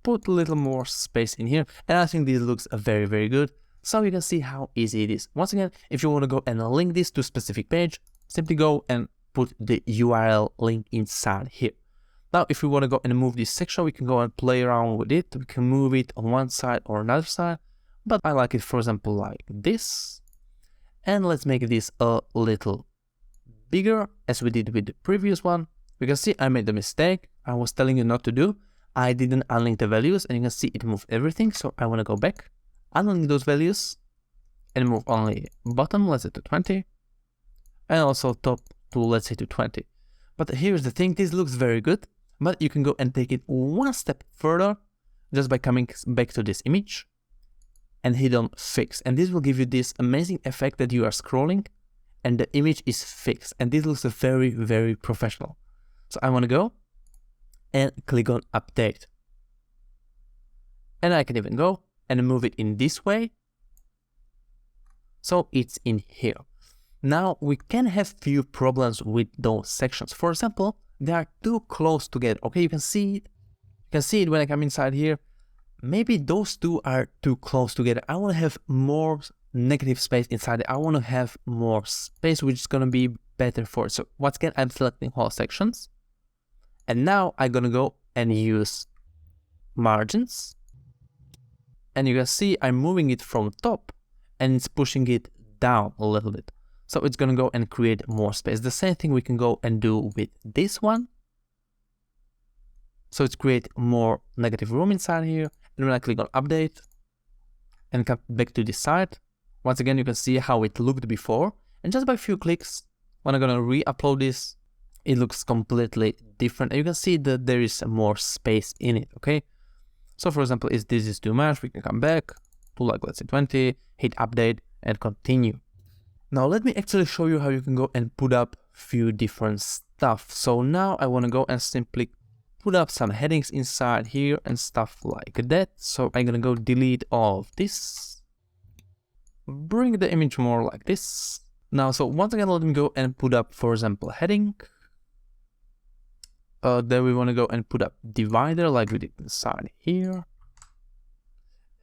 put a little more space in here. And I think this looks very, very good. So you can see how easy it is. Once again, if you want to go and link this to a specific page, simply go and put the URL link inside here. Now, if we want to go and move this section, we can go and play around with it. We can move it on one side or another side, but I like it, for example, like this. And let's make this a little bigger as we did with the previous one. You can see I made the mistake I was telling you not to do. I didn't unlink the values, and you can see it moved everything. So I want to go back, unlink those values, and move only bottom, let's say to 20, and also top to, let's say, to 20. But here's the thing, this looks very good, but you can go and take it one step further just by coming back to this image and hit on fix. And this will give you this amazing effect that you are scrolling and the image is fixed. And this looks very, very professional. So I want to go and click on update. And I can even go and move it in this way. So it's in here. Now we can have few problems with those sections. For example, they are too close together. Okay, you can see it. You can see it when I come inside here. Maybe those two are too close together. I want to have more negative space inside it. I want to have more space, which is going to be better for it. So once again, I'm selecting all sections. And now I'm going to go and use margins. And you can see I'm moving it from top and it's pushing it down a little bit. So it's going to go and create more space. The same thing we can go and do with this one. So it's create more negative room inside here. And when I click on update and come back to this side, once again, you can see how it looked before. And just by a few clicks, when I'm going to re-upload this, it looks completely different. And you can see that there is more space in it, okay? So for example, if this is too much, we can come back to like, let's say 20, hit update and continue. Now let me actually show you how you can go and put up few different stuff. So now I want to go and simply put up some headings inside here and stuff like that. So I'm going to go delete all of this, bring the image more like this. Now, so once again, let me go and put up, for example, heading. Then we want to go and put up divider like we did inside here.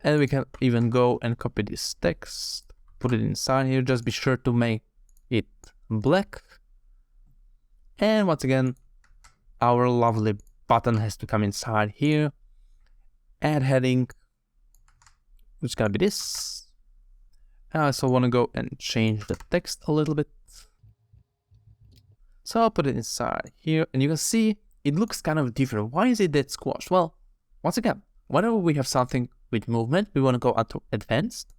And we can even go and copy this text, put it inside here. Just be sure to make it black. And once again, our lovely button has to come inside here. Add heading, which is gonna be this. And I also want to go and change the text a little bit. So I'll put it inside here, and you can see it looks kind of different. Why is it that squashed? Well, once again, whenever we have something with movement, we want to go out to advanced.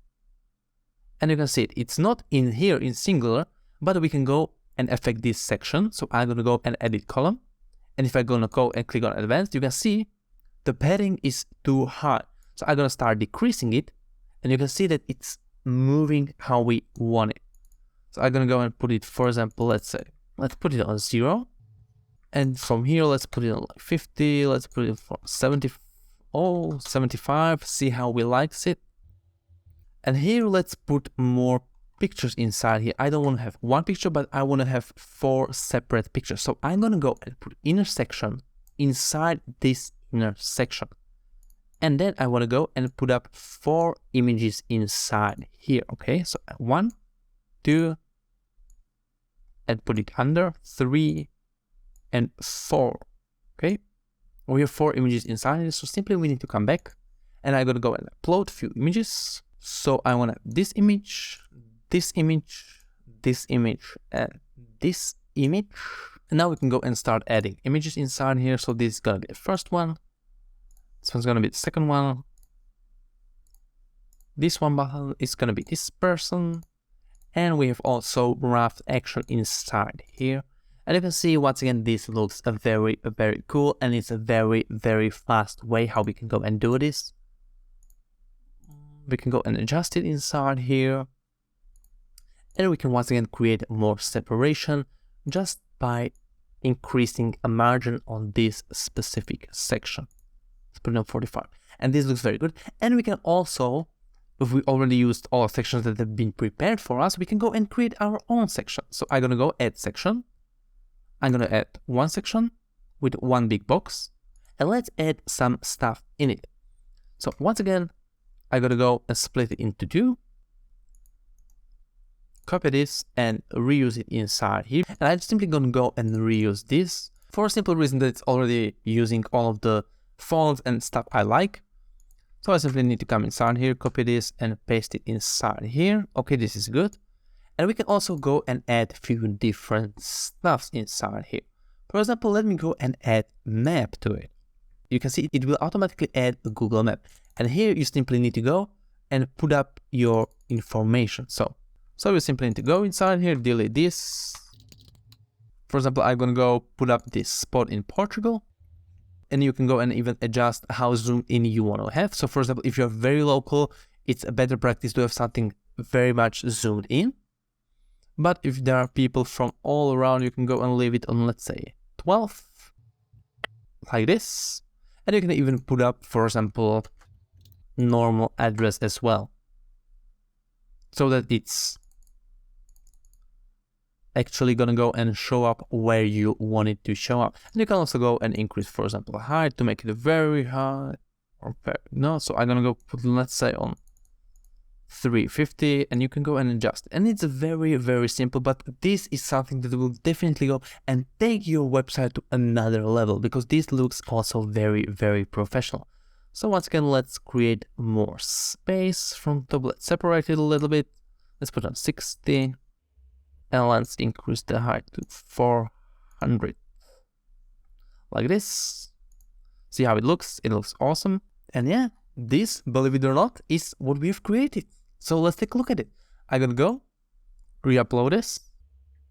And you can see it. It's not in here in singular, but we can go and affect this section. So I'm going to go and edit column. And if I'm going to go and click on advanced, you can see the padding is too high. So I'm going to start decreasing it. And you can see that it's moving how we want it. So I'm going to go and put it, for example, let's put it on 0. And from here, let's put it on like 50. Let's put it for 70. Oh, 75. See how we like it. And here, let's put more pictures inside here. I don't want to have one picture, but I want to have 4 separate pictures. So I'm going to go and put inner section inside this inner section. And then I want to go and put up 4 images inside here. Okay, so 1, 2, and put it under 3 and 4. Okay, we have 4 images inside here, so simply we need to come back, and I'm gonna go and upload a few images. So I want this image, this image, this image, and this image. And now we can go and start adding images inside here. So this is gonna be the first one. This one's gonna be the second one. This one button is gonna be this person. And we have also raft action inside here. And you can see once again, this looks very cool, and it's a very fast way how we can go and do this. We can go and adjust it inside here. And we can once again create more separation just by increasing a margin on this specific section. Let's put it on 45. And this looks very good. And we can also, if we already used all sections that have been prepared for us, we can go and create our own section. So I'm gonna go add section. I'm gonna add one section with one big box, and let's add some stuff in it. So once again, I'm gonna go and split it into 2, copy this and reuse it inside here. And I'm simply gonna go and reuse this for a simple reason that it's already using all of the fonts and stuff I like. So I simply need to come inside here, copy this and paste it inside here. Okay, this is good. And we can also go and add a few different stuffs inside here. For example, let me go and add map to it. You can see it will automatically add a Google map. And here you simply need to go and put up your information. So you simply need to go inside here, delete this. For example, I'm gonna go put up this spot in Portugal. And you can go and even adjust how zoomed in you want to have. So for example, if you're very local, it's a better practice to have something very much zoomed in. But if there are people from all around, you can go and leave it on, let's say, 12, like this. And you can even put up, for example, normal address as well, so that it's actually gonna go and show up where you want it to show up. And you can also go and increase, for example, height to make it very high, or very, no, so I'm gonna go put, let's say, on 350, and you can go and adjust. And it's very simple, but this is something that will definitely go and take your website to another level, because this looks also very professional. So once again, let's create more space from top. Let's separate it a little bit. Let's put on 60, and let's increase the height to 400, like this. See how it looks? It looks awesome. And yeah, this, believe it or not, is what we've created. So let's take a look at it. I'm gonna go re-upload this,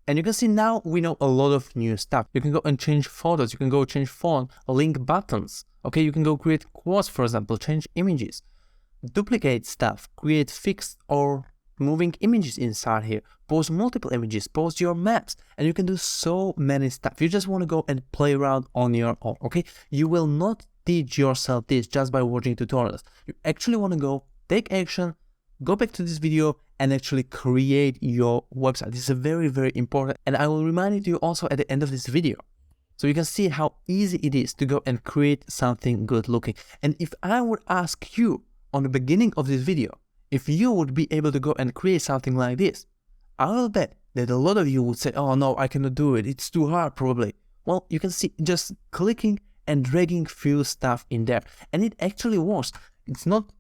and you can see now we know a lot of new stuff. You can go and change photos, you can go change font, link buttons. Okay, you can go create quotes, for example, change images, duplicate stuff, create fixed or moving images inside here, post multiple images, post your maps, and you can do so many stuff. You just want to go and play around on your own. Okay, you will not teach yourself this just by watching tutorials. You actually want to go take action, go back to this video and actually create your website. This is very important, and I will remind it you also at the end of this video, so you can see how easy it is to go and create something good looking. And if I would ask you on the beginning of this video if you would be able to go and create something like this, I will bet that a lot of you would say, oh no, I cannot do it, it's too hard probably. Well, you can see just clicking and dragging few stuff in there, and it actually works. It's not,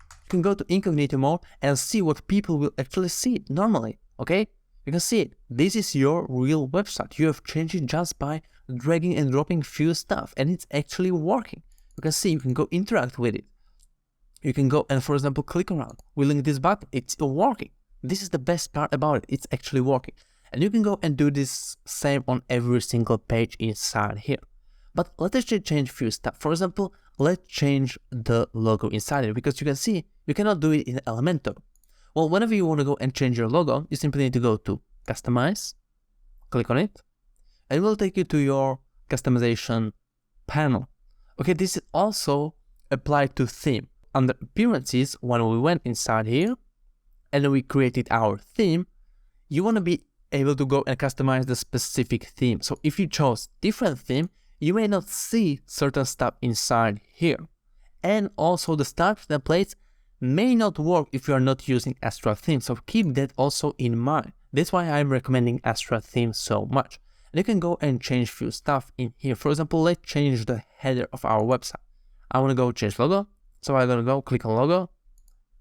you can go to incognito mode and see what people will actually see normally. Okay, you can see it. This is your real website. You have changed it just by dragging and dropping few stuff, and it's actually working. You can see, you can go interact with it. You can go and, for example, click around. We link this button, it's still working. This is the best part about it, it's actually working. And you can go and do this same on every single page inside here. But let's actually change a few stuff. For example, let's change the logo inside here, because you can see you cannot do it in Elementor. Well, whenever you want to go and change your logo, you simply need to go to Customize, click on it, and it will take you to your customization panel. Okay, this is also applied to theme. Under appearances, when we went inside here and we created our theme, you want to be able to go and customize the specific theme. So if you chose different theme, you may not see certain stuff inside here. And also the start templates may not work if you are not using extra theme. So keep that also in mind, That's why I'm recommending Astra theme so much. And you can go and change few stuff in here. For example, let's change the header of our website. I want to go change logo. So I'm going to go click on logo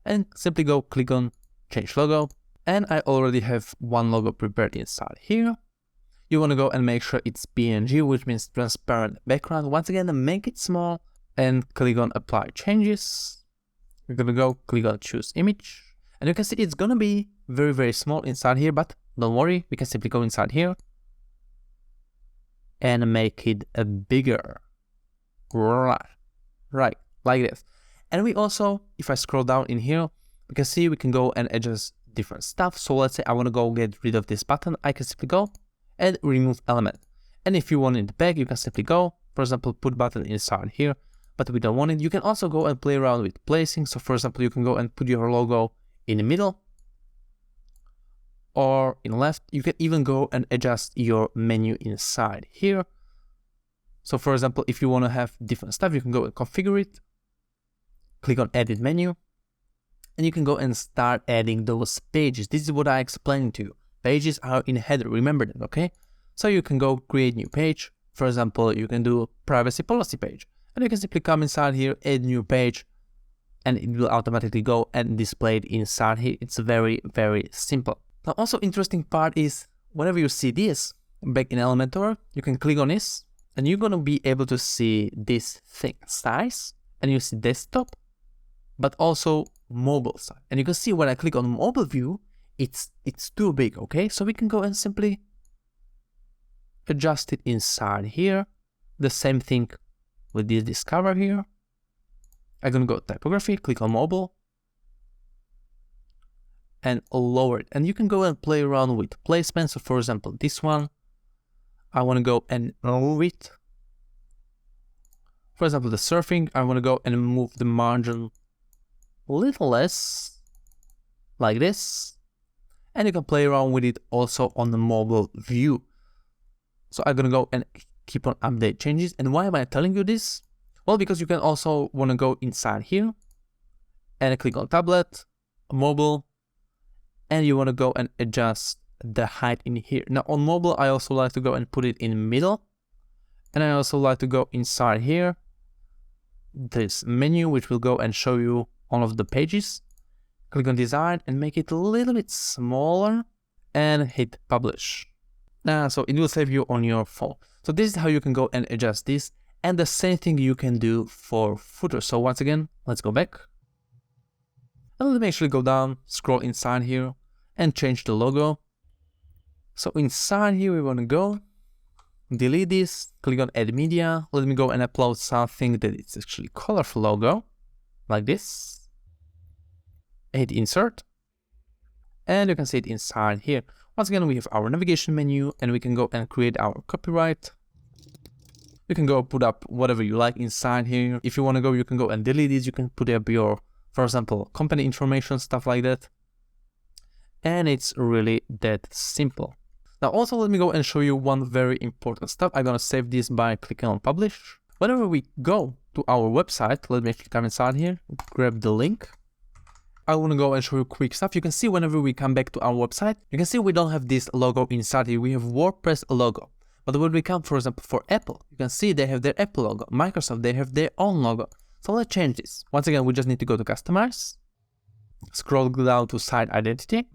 and simply go click on change logo. And I already have one logo prepared inside here. You want to go and make sure it's PNG, which means transparent background. Once again, make it small and click on apply changes. You're going to go click on choose image. And you can see it's going to be very, very small inside here, but don't worry, we can simply go inside here and make it a bigger. Right, like this. And we also, if I scroll down in here, we can see we can go and adjust different stuff. So let's say I want to go get rid of this button. I can simply go and remove element. And if you want it back, you can simply go, for example, put button inside here, but we don't want it. You can also go and play around with placing. So for example, you can go and put your logo in the middle or in left. You can even go and adjust your menu inside here. So for example, if you want to have different stuff, you can go and configure it, click on edit menu, and you can go and start adding those pages. This is what I explained to you. Pages are in header, remember that, okay? So you can go create new page. For example, you can do privacy policy page, and you can simply come inside here, add new page, and it will automatically go and display it inside here. It's very, very simple. Now, also interesting part is whenever you see this back in Elementor, you can click on this, and you're gonna be able to see this thing, size, and you see desktop, but also mobile side. And you can see when I click on mobile view, it's too big, okay? So we can go and simply adjust it inside here. The same thing with this discover here. I'm gonna go typography, click on mobile, and lower it. And you can go and play around with placement. So for example, this one, I wanna go and move it. For example, the surfing, I wanna go and move the margin a little less, like this. And you can play around with it also on the mobile view. So I'm gonna go and keep on update changes. And why am I telling you this? Well, because you can also want to go inside here and click on tablet, mobile, and you want to go and adjust the height in here. Now on mobile, I also like to go and put it in the middle. And I also like to go inside here, this menu, which will go and show you all of the pages. Click on design and make it a little bit smaller and hit publish. So it will save you on your phone. So this is how you can go and adjust this. And the same thing you can do for footer. So once again, let's go back. And let me actually go down, scroll inside here and change the logo. So inside here, we want to go delete this, click on add media. Let me go and upload something that it's actually colorful logo like this. Hit insert, and you can see it inside here. Once again, we have our navigation menu, and we can go and create our copyright. You can go put up whatever you like inside here. If you want to go, you can go and delete this. You can put up your, for example, company information, stuff like that. And it's really that simple. Now also let me go and show you one very important step. I'm gonna save this by clicking on publish. Whenever we go to our website, let me actually come inside here, grab the link. I want to go and show you quick stuff. You can see whenever we come back to our website, you can see we don't have this logo inside here. We have WordPress logo. But when we come, for example, for Apple, you can see they have their Apple logo. Microsoft, they have their own logo. So let's change this. Once again, we just need to go to customize, scroll down to site identity,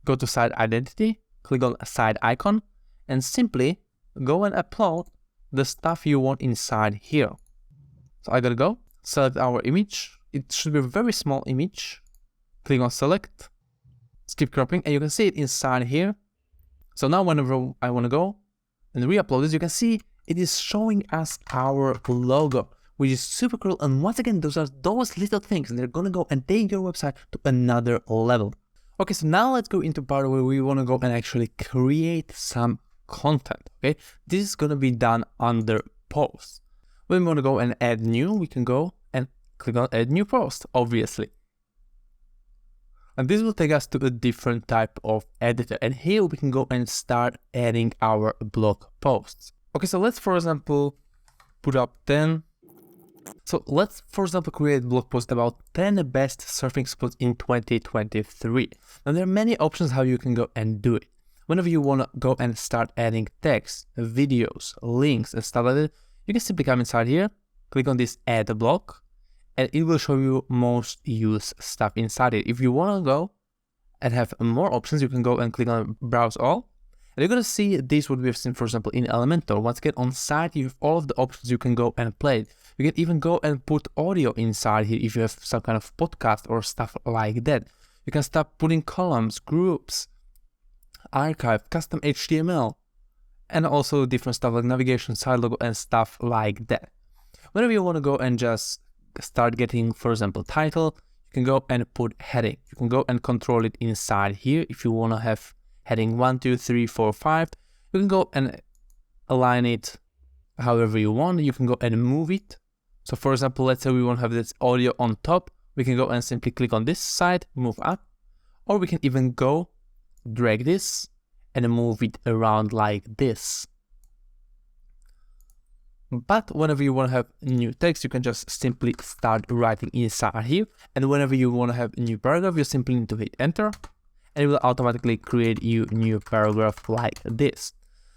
go to site identity, click on a site icon, and simply go and upload the stuff you want inside here. So I gotta go, select our image. It should be a very small image. Click on select, skip cropping, and you can see it inside here. So now whenever I want to go and re-upload this, you can see it is showing us our logo, which is super cool. And once again, those are those little things, and they're gonna go and take your website to another level. Okay, so now let's go into part where we want to go and actually create some content. Okay, this is gonna be done under post. When we want to go and add new, we can go and click on add new post, obviously. And this will take us to a different type of editor. And here we can go and start adding our blog posts. Okay, so let's, for example, put up 10. So So let's, for example, create a blog post about 10 best surfing spots in 2023. Now there are many options how you can go and do it. Whenever you want to go and start adding text, videos, links and stuff like that, you can simply come inside here, click on this add a blog, and it will show you most used stuff inside it. If you want to go and have more options, you can go and click on browse all. And you're going to see this what we have seen, for example, in Elementor. Once again, on site, you have all of the options you can go and play. You can even go and put audio inside here if you have some kind of podcast or stuff like that. You can start putting columns, groups, archive, custom HTML, and also different stuff like navigation, side logo, and stuff like that. Whenever you want to go and just start getting, for example, title, you can go and put heading. You can go and control it inside here. If you want to have heading 1, 2, 3, 4, 5, you can go and align it however you want. You can go and move it. So for example, let's say we want to have this audio on top. We can go and simply click on this side, move up, or we can even go drag this and move it around like this. But whenever you want to have new text, you can just simply start writing inside here. And whenever you want to have a new paragraph, you simply need to hit enter, and it will automatically create you a new paragraph like this.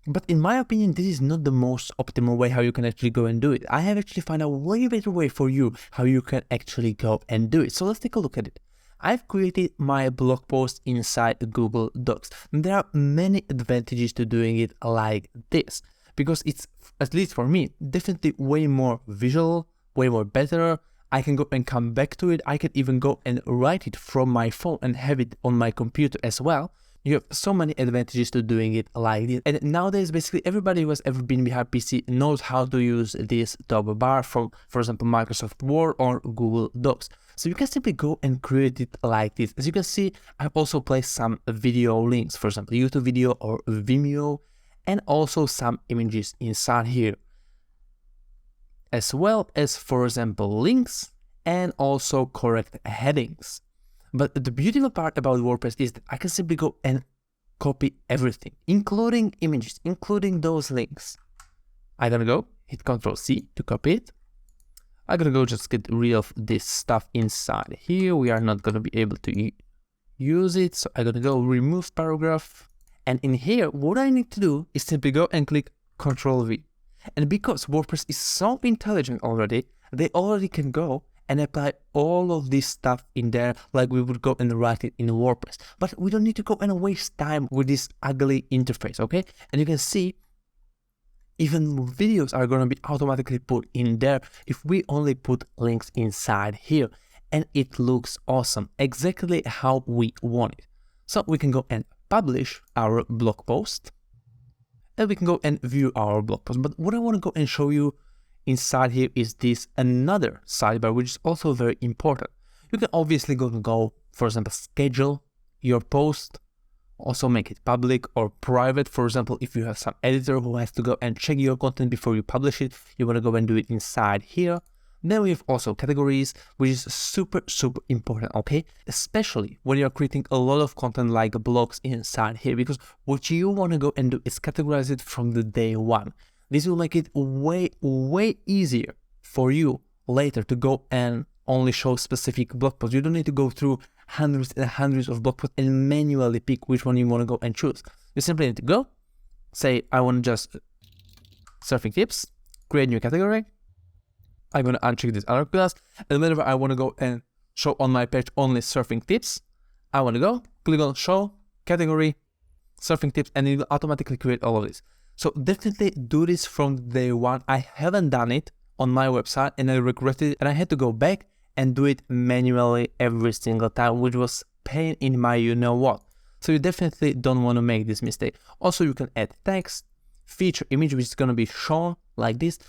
But in my opinion, this is not the most optimal way how you can actually go and do it. I have actually found a way better way for you how you can actually go and do it. So let's take a look at it. I've created my blog post inside Google Docs. And there are many advantages to doing it like this, because it's, at least for me, definitely way more visual, way more better. I can go and come back to it. I can even go and write it from my phone and have it on my computer as well. You have so many advantages to doing it like this. And nowadays, basically everybody who has ever been behind PC knows how to use this top bar from, for example, Microsoft Word or Google Docs. So you can simply go and create it like this. As you can see, I've also placed some video links, for example, YouTube video or Vimeo, and also some images inside here, as well as, for example, links and also correct headings. But the beautiful part about WordPress is that I can simply go and copy everything, including images, including those links. I'm gonna go hit Ctrl+C to copy it. I'm gonna go just get rid of this stuff inside here. We are not gonna be able to use it. So I'm gonna go remove paragraph. And in here, what I need to do is simply go and click Ctrl+V. And because WordPress is so intelligent already, they already can go and apply all of this stuff in there like we would go and write it in WordPress. But we don't need to go and waste time with this ugly interface, okay? And you can see even videos are going to be automatically put in there if we only put links inside here. And it looks awesome, exactly how we want it. So we can go and publish our blog post, and we can go and view our blog post. But what I want to go and show you inside here is this another sidebar, which is also very important. You can obviously go, for example, schedule your post, also make it public or private. For example, if you have some editor who has to go and check your content before you publish it, you want to go and do it inside here. Then we have also categories, which is super important, okay? Especially when you're creating a lot of content like blogs inside here, because what you want to go and do is categorize it from the day one. This will make it way easier for you later to go and only show specific blog posts. You don't need to go through hundreds and hundreds of blog posts and manually pick which one you want to go and choose. You simply need to go, say, I want just surfing tips, create new category. I'm going to uncheck this other class. And whenever I want to go and show on my page only surfing tips, I want to go, click on show, category, surfing tips, and it will automatically create all of this. So definitely do this from day one. I haven't done it on my website and I regretted it, and I had to go back and do it manually every single time, which was pain in my you know what. So you definitely don't want to make this mistake. Also, you can add text, feature image, which is going to be shown like this.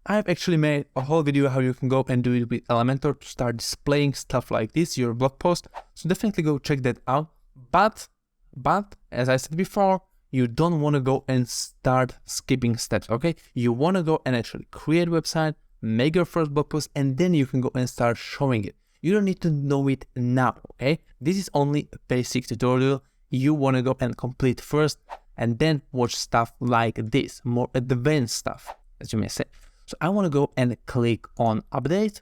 I've actually made a whole video how you can go and do it with Elementor to start displaying stuff like this, your blog post. So definitely go check that out. But as I said before, you don't want to go and start skipping steps, okay? You want to go and actually create a website, make your first blog post, and then you can go and start showing it. You don't need to know it now, okay? This is only a basic tutorial. You want to go and complete first and then watch stuff like this, more advanced stuff, as you may say. So I want to go and click on update,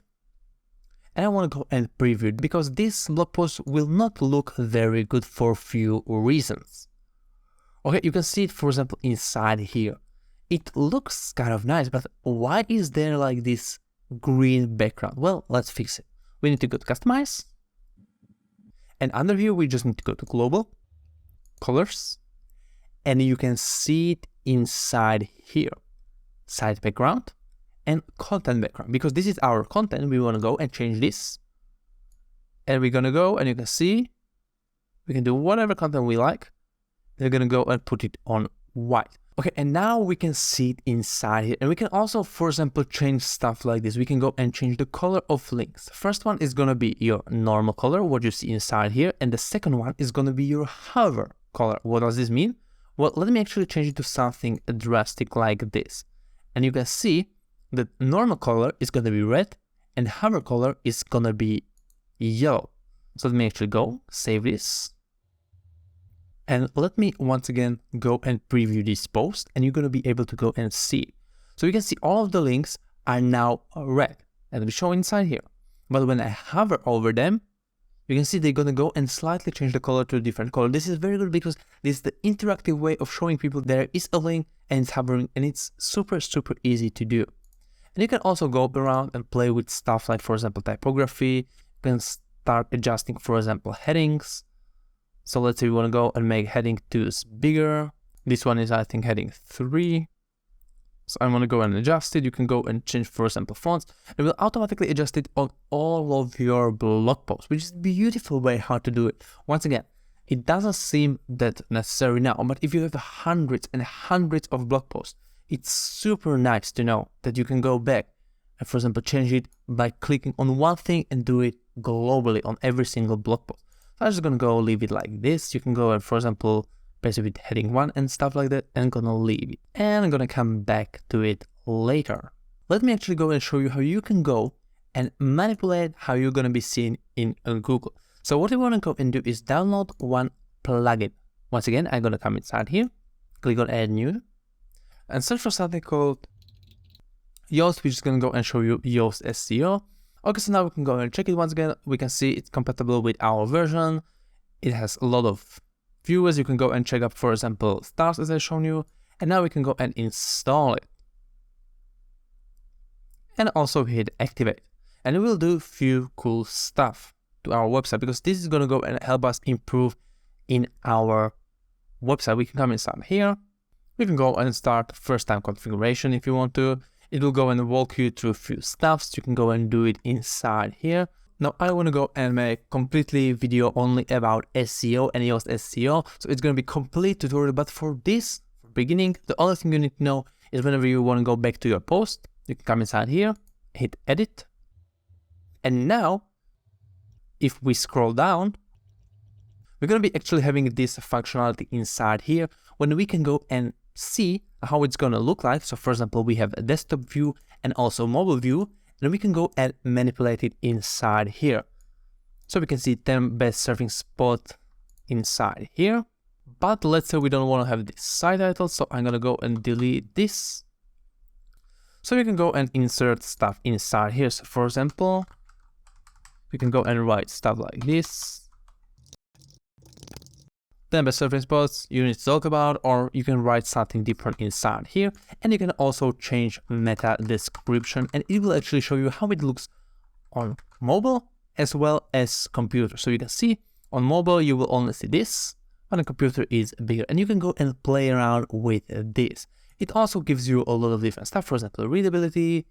and I want to go and preview it because this blog post will not look very good for a few reasons. Okay, you can see it, for example, inside here. It looks kind of nice, but why is there like this green background? Well, let's fix it. We need to go to customize, and under here we just need to go to global, colors, and you can see it inside here, site background and content background, because this is our content. We want to go and change this, and we're going to go, and you can see we can do whatever content we like. They're going to go and put it on white. Okay, and now we can see it inside here, and we can also, for example, change stuff like this. We can go and change the color of links. The first one is going to be your normal color, what you see inside here, and the second one is going to be your hover color. What does this mean? Well, let me actually change it to something drastic like this, and you can see the normal color is going to be red and hover color is going to be yellow. So let me actually go save this. And let me once again go and preview this post, and you're going to be able to go and see it. So you can see all of the links are now red and we show inside here. But when I hover over them, you can see they're going to go and slightly change the color to a different color. This is very good because this is the interactive way of showing people there is a link and it's hovering, and it's super easy to do. And you can also go around and play with stuff like, for example, typography. You can start adjusting, for example, headings. So let's say we want to go and make heading 2 bigger. This one is, I think, heading 3. So I want to go and adjust it. You can go and change, for example, fonts. It will automatically adjust it on all of your blog posts, which is a beautiful way how to do it. Once again, it doesn't seem that necessary now, but if you have hundreds and hundreds of blog posts, it's super nice to know that you can go back and, for example, change it by clicking on one thing and do it globally on every single blog post. So I'm just going to go leave it like this. You can go and, for example, paste it with heading 1 and stuff like that, and I'm going to leave it. And I'm going to come back to it later. Let me actually go and show you how you can go and manipulate how you're going to be seen in Google. So what you want to go and do is download one plugin. Once again, I'm going to come inside here, click on add new, and search for something called Yoast, which is going to go and show you Yoast SEO. Okay, so now we can go and check it once again. We can see it's compatible with our version. It has a lot of viewers. You can go and check up, for example, stars as I've shown you. And now we can go and install it. And also hit activate. And it will do a few cool stuff to our website, because this is going to go and help us improve in our website. We can come inside here. We can go and start first time configuration if you want to. It will go and walk you through a few stuffs. You can go and do it inside here. Now I want to go and make completely video only about SEO and Yoast SEO. So it's going to be complete tutorial, but for this, for beginning, the only thing you need to know is whenever you want to go back to your post, you can come inside here, hit edit. And now, if we scroll down, we're going to be actually having this functionality inside here when we can go and see how it's going to look like. So for example, we have a desktop view and also mobile view, and we can go and manipulate it inside here. So we can see 10 best surfing spot inside here. But let's say we don't want to have this site title, so I'm going to go and delete this. So we can go and insert stuff inside here. So for example, we can go and write stuff like this. 10 best surfing spots you need to talk about, or you can write something different inside here. And you can also change meta description, and it will actually show you how it looks on mobile as well as computer. So you can see on mobile, you will only see this, on a computer is bigger, and you can go and play around with this. It also gives you a lot of different stuff, for example, readability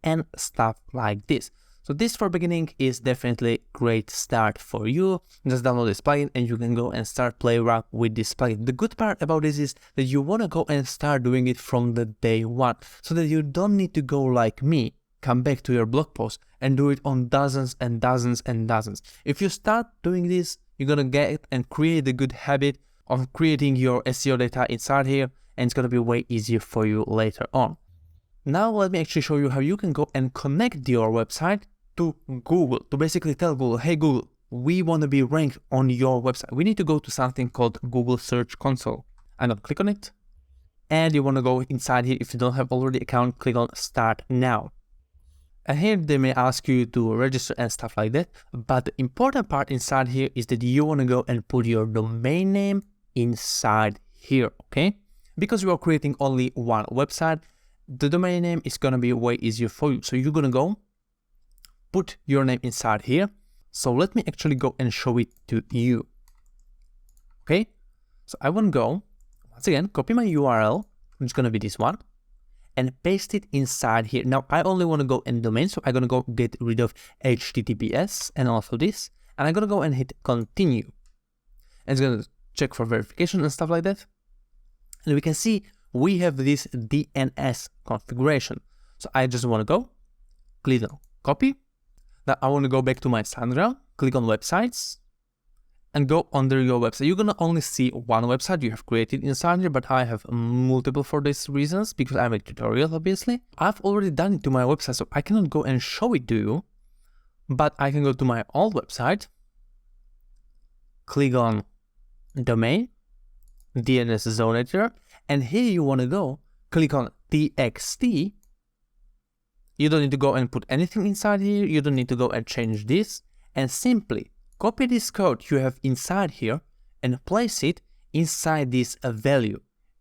and stuff like this. So this for beginning is definitely a great start for you. Just download this plugin and you can go and start play around with this plugin. The good part about this is that you want to go and start doing it from the day one, so that you don't need to go like me, come back to your blog post and do it on dozens and dozens and dozens. If you start doing this, you're going to get and create a good habit of creating your SEO data inside here, and it's going to be way easier for you later on. Now let me actually show you how you can go and connect your website to Google, to basically tell Google, hey Google, we want to be ranked on your website. We need to go to something called Google Search Console. I'm going to click on it. and you want to go inside here. If you don't have already account, click on Start Now. And here they may ask you to register and stuff like that. But the important part inside here is that you want to go and put your domain name inside here, okay? Because you are creating only one website, the domain name is going to be way easier for you. So you're going to go put your name inside here. So let me actually go and show it to you. Okay, so I want to go, once again, copy my URL, which is going to be this one, and paste it inside here. Now, I only want to go in domain, so I'm going to go get rid of HTTPS and also this, and I'm going to go and hit continue. And it's going to check for verification and stuff like that. And we can see we have this DNS configuration. So I just want to go, click on copy. Now I want to go back to my SiteGround, click on websites, and go under your website. You're gonna only see one website you have created inside here, but I have multiple for these reasons, because I make tutorial, obviously. I've already done it to my website, so I cannot go and show it to you, but I can go to my old website, click on domain, DNS zone editor, and here you wanna go, click on txt. You don't need to go and put anything inside here, you don't need to go and change this, and simply copy this code you have inside here and place it inside this value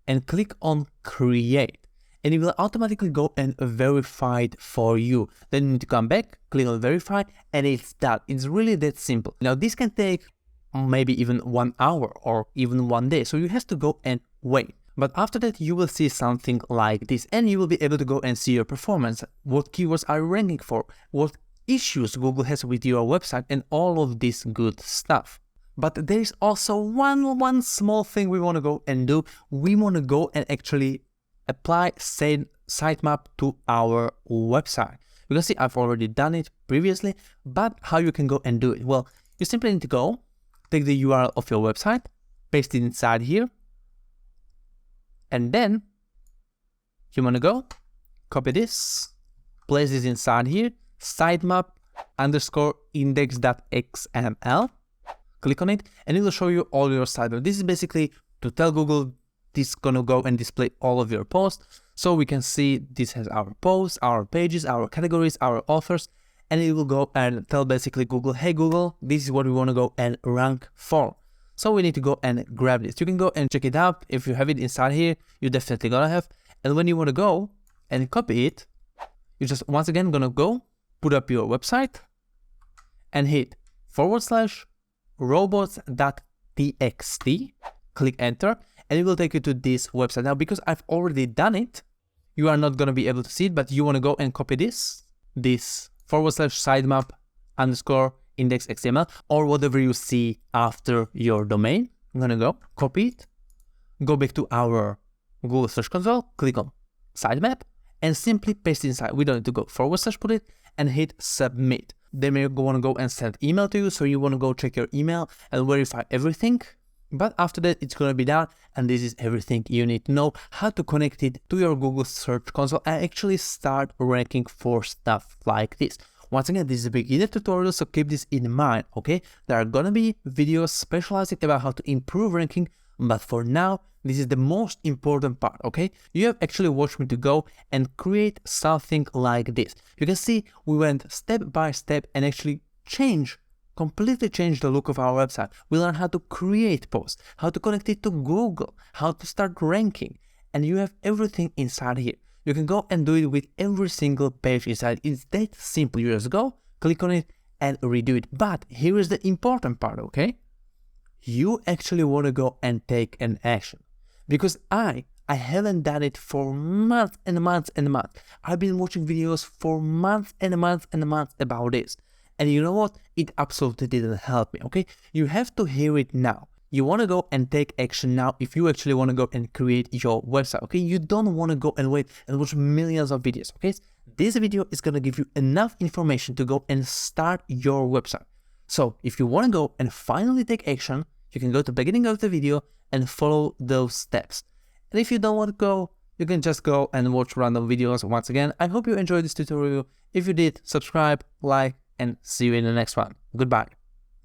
and click on create, and it will automatically go and verify it for you. Then you need to come back, click on verify, and it's done. It's really that simple. Now this can take maybe even 1 hour or even 1 day, so you have to go and wait. But after that you will see something like this, and you will be able to go and see your performance, what keywords are you ranking for, what issues Google has with your website, and all of this good stuff. But there is also one small thing we want to go and do. We want to go and actually apply sitemap to our website. You can see I've already done it previously, but how you can go and do it? Well, you simply need to go, take the URL of your website, paste it inside here, and then you want to go, copy this, place this inside here, sitemap underscore index.xml, click on it, and it will show you all your sitemap. This is basically to tell Google this is gonna go and display all of your posts. So we can see this has our posts, our pages, our categories, our authors, and it will go and tell basically Google, hey Google, this is what we want to go and rank for. So we need to go and grab this. You can go and check it out. If you have it inside here, you definitely gonna have. And when you want to go and copy it, you just once again gonna go, put up your website and hit /robots.txt, click enter, and it will take you to this website. Now, because I've already done it, you are not gonna be able to see it, but you wanna go and copy this /sitemap underscore index.xml, or whatever you see after your domain. I'm gonna go copy it, go back to our Google Search Console, click on sitemap, and simply paste it inside. We don't need to go / put it, and hit submit. They may want to go and send email to you, so you want to go check your email and verify everything. But after that, it's going to be done, and this is everything you need to know how to connect it to your Google Search Console and actually start ranking for stuff like this. Once again, this is a beginner tutorial, so keep this in mind, okay? There are gonna be videos specializing about how to improve ranking, but for now, this is the most important part, okay? You have actually watched me to go and create something like this. You can see we went step by step and actually completely change the look of our website. We learned how to create posts, how to connect it to Google, how to start ranking, and you have everything inside here. You can go and do it with every single page inside. It's that simple. You just go, click on it, and redo it. But here is the important part, okay? You actually want to go and take an action. Because I haven't done it for months and months and months. I've been watching videos for months and months and months about this. And you know what? It absolutely didn't help me, okay? You have to hear it now. You want to go and take action now if you actually want to go and create your website, okay? You don't want to go and wait and watch millions of videos, okay? This video is going to give you enough information to go and start your website. So if you want to go and finally take action, you can go to the beginning of the video and follow those steps. And if you don't want to go, you can just go and watch random videos. Once again, I hope you enjoyed this tutorial. If you did, subscribe, like, and see you in the next one. Goodbye.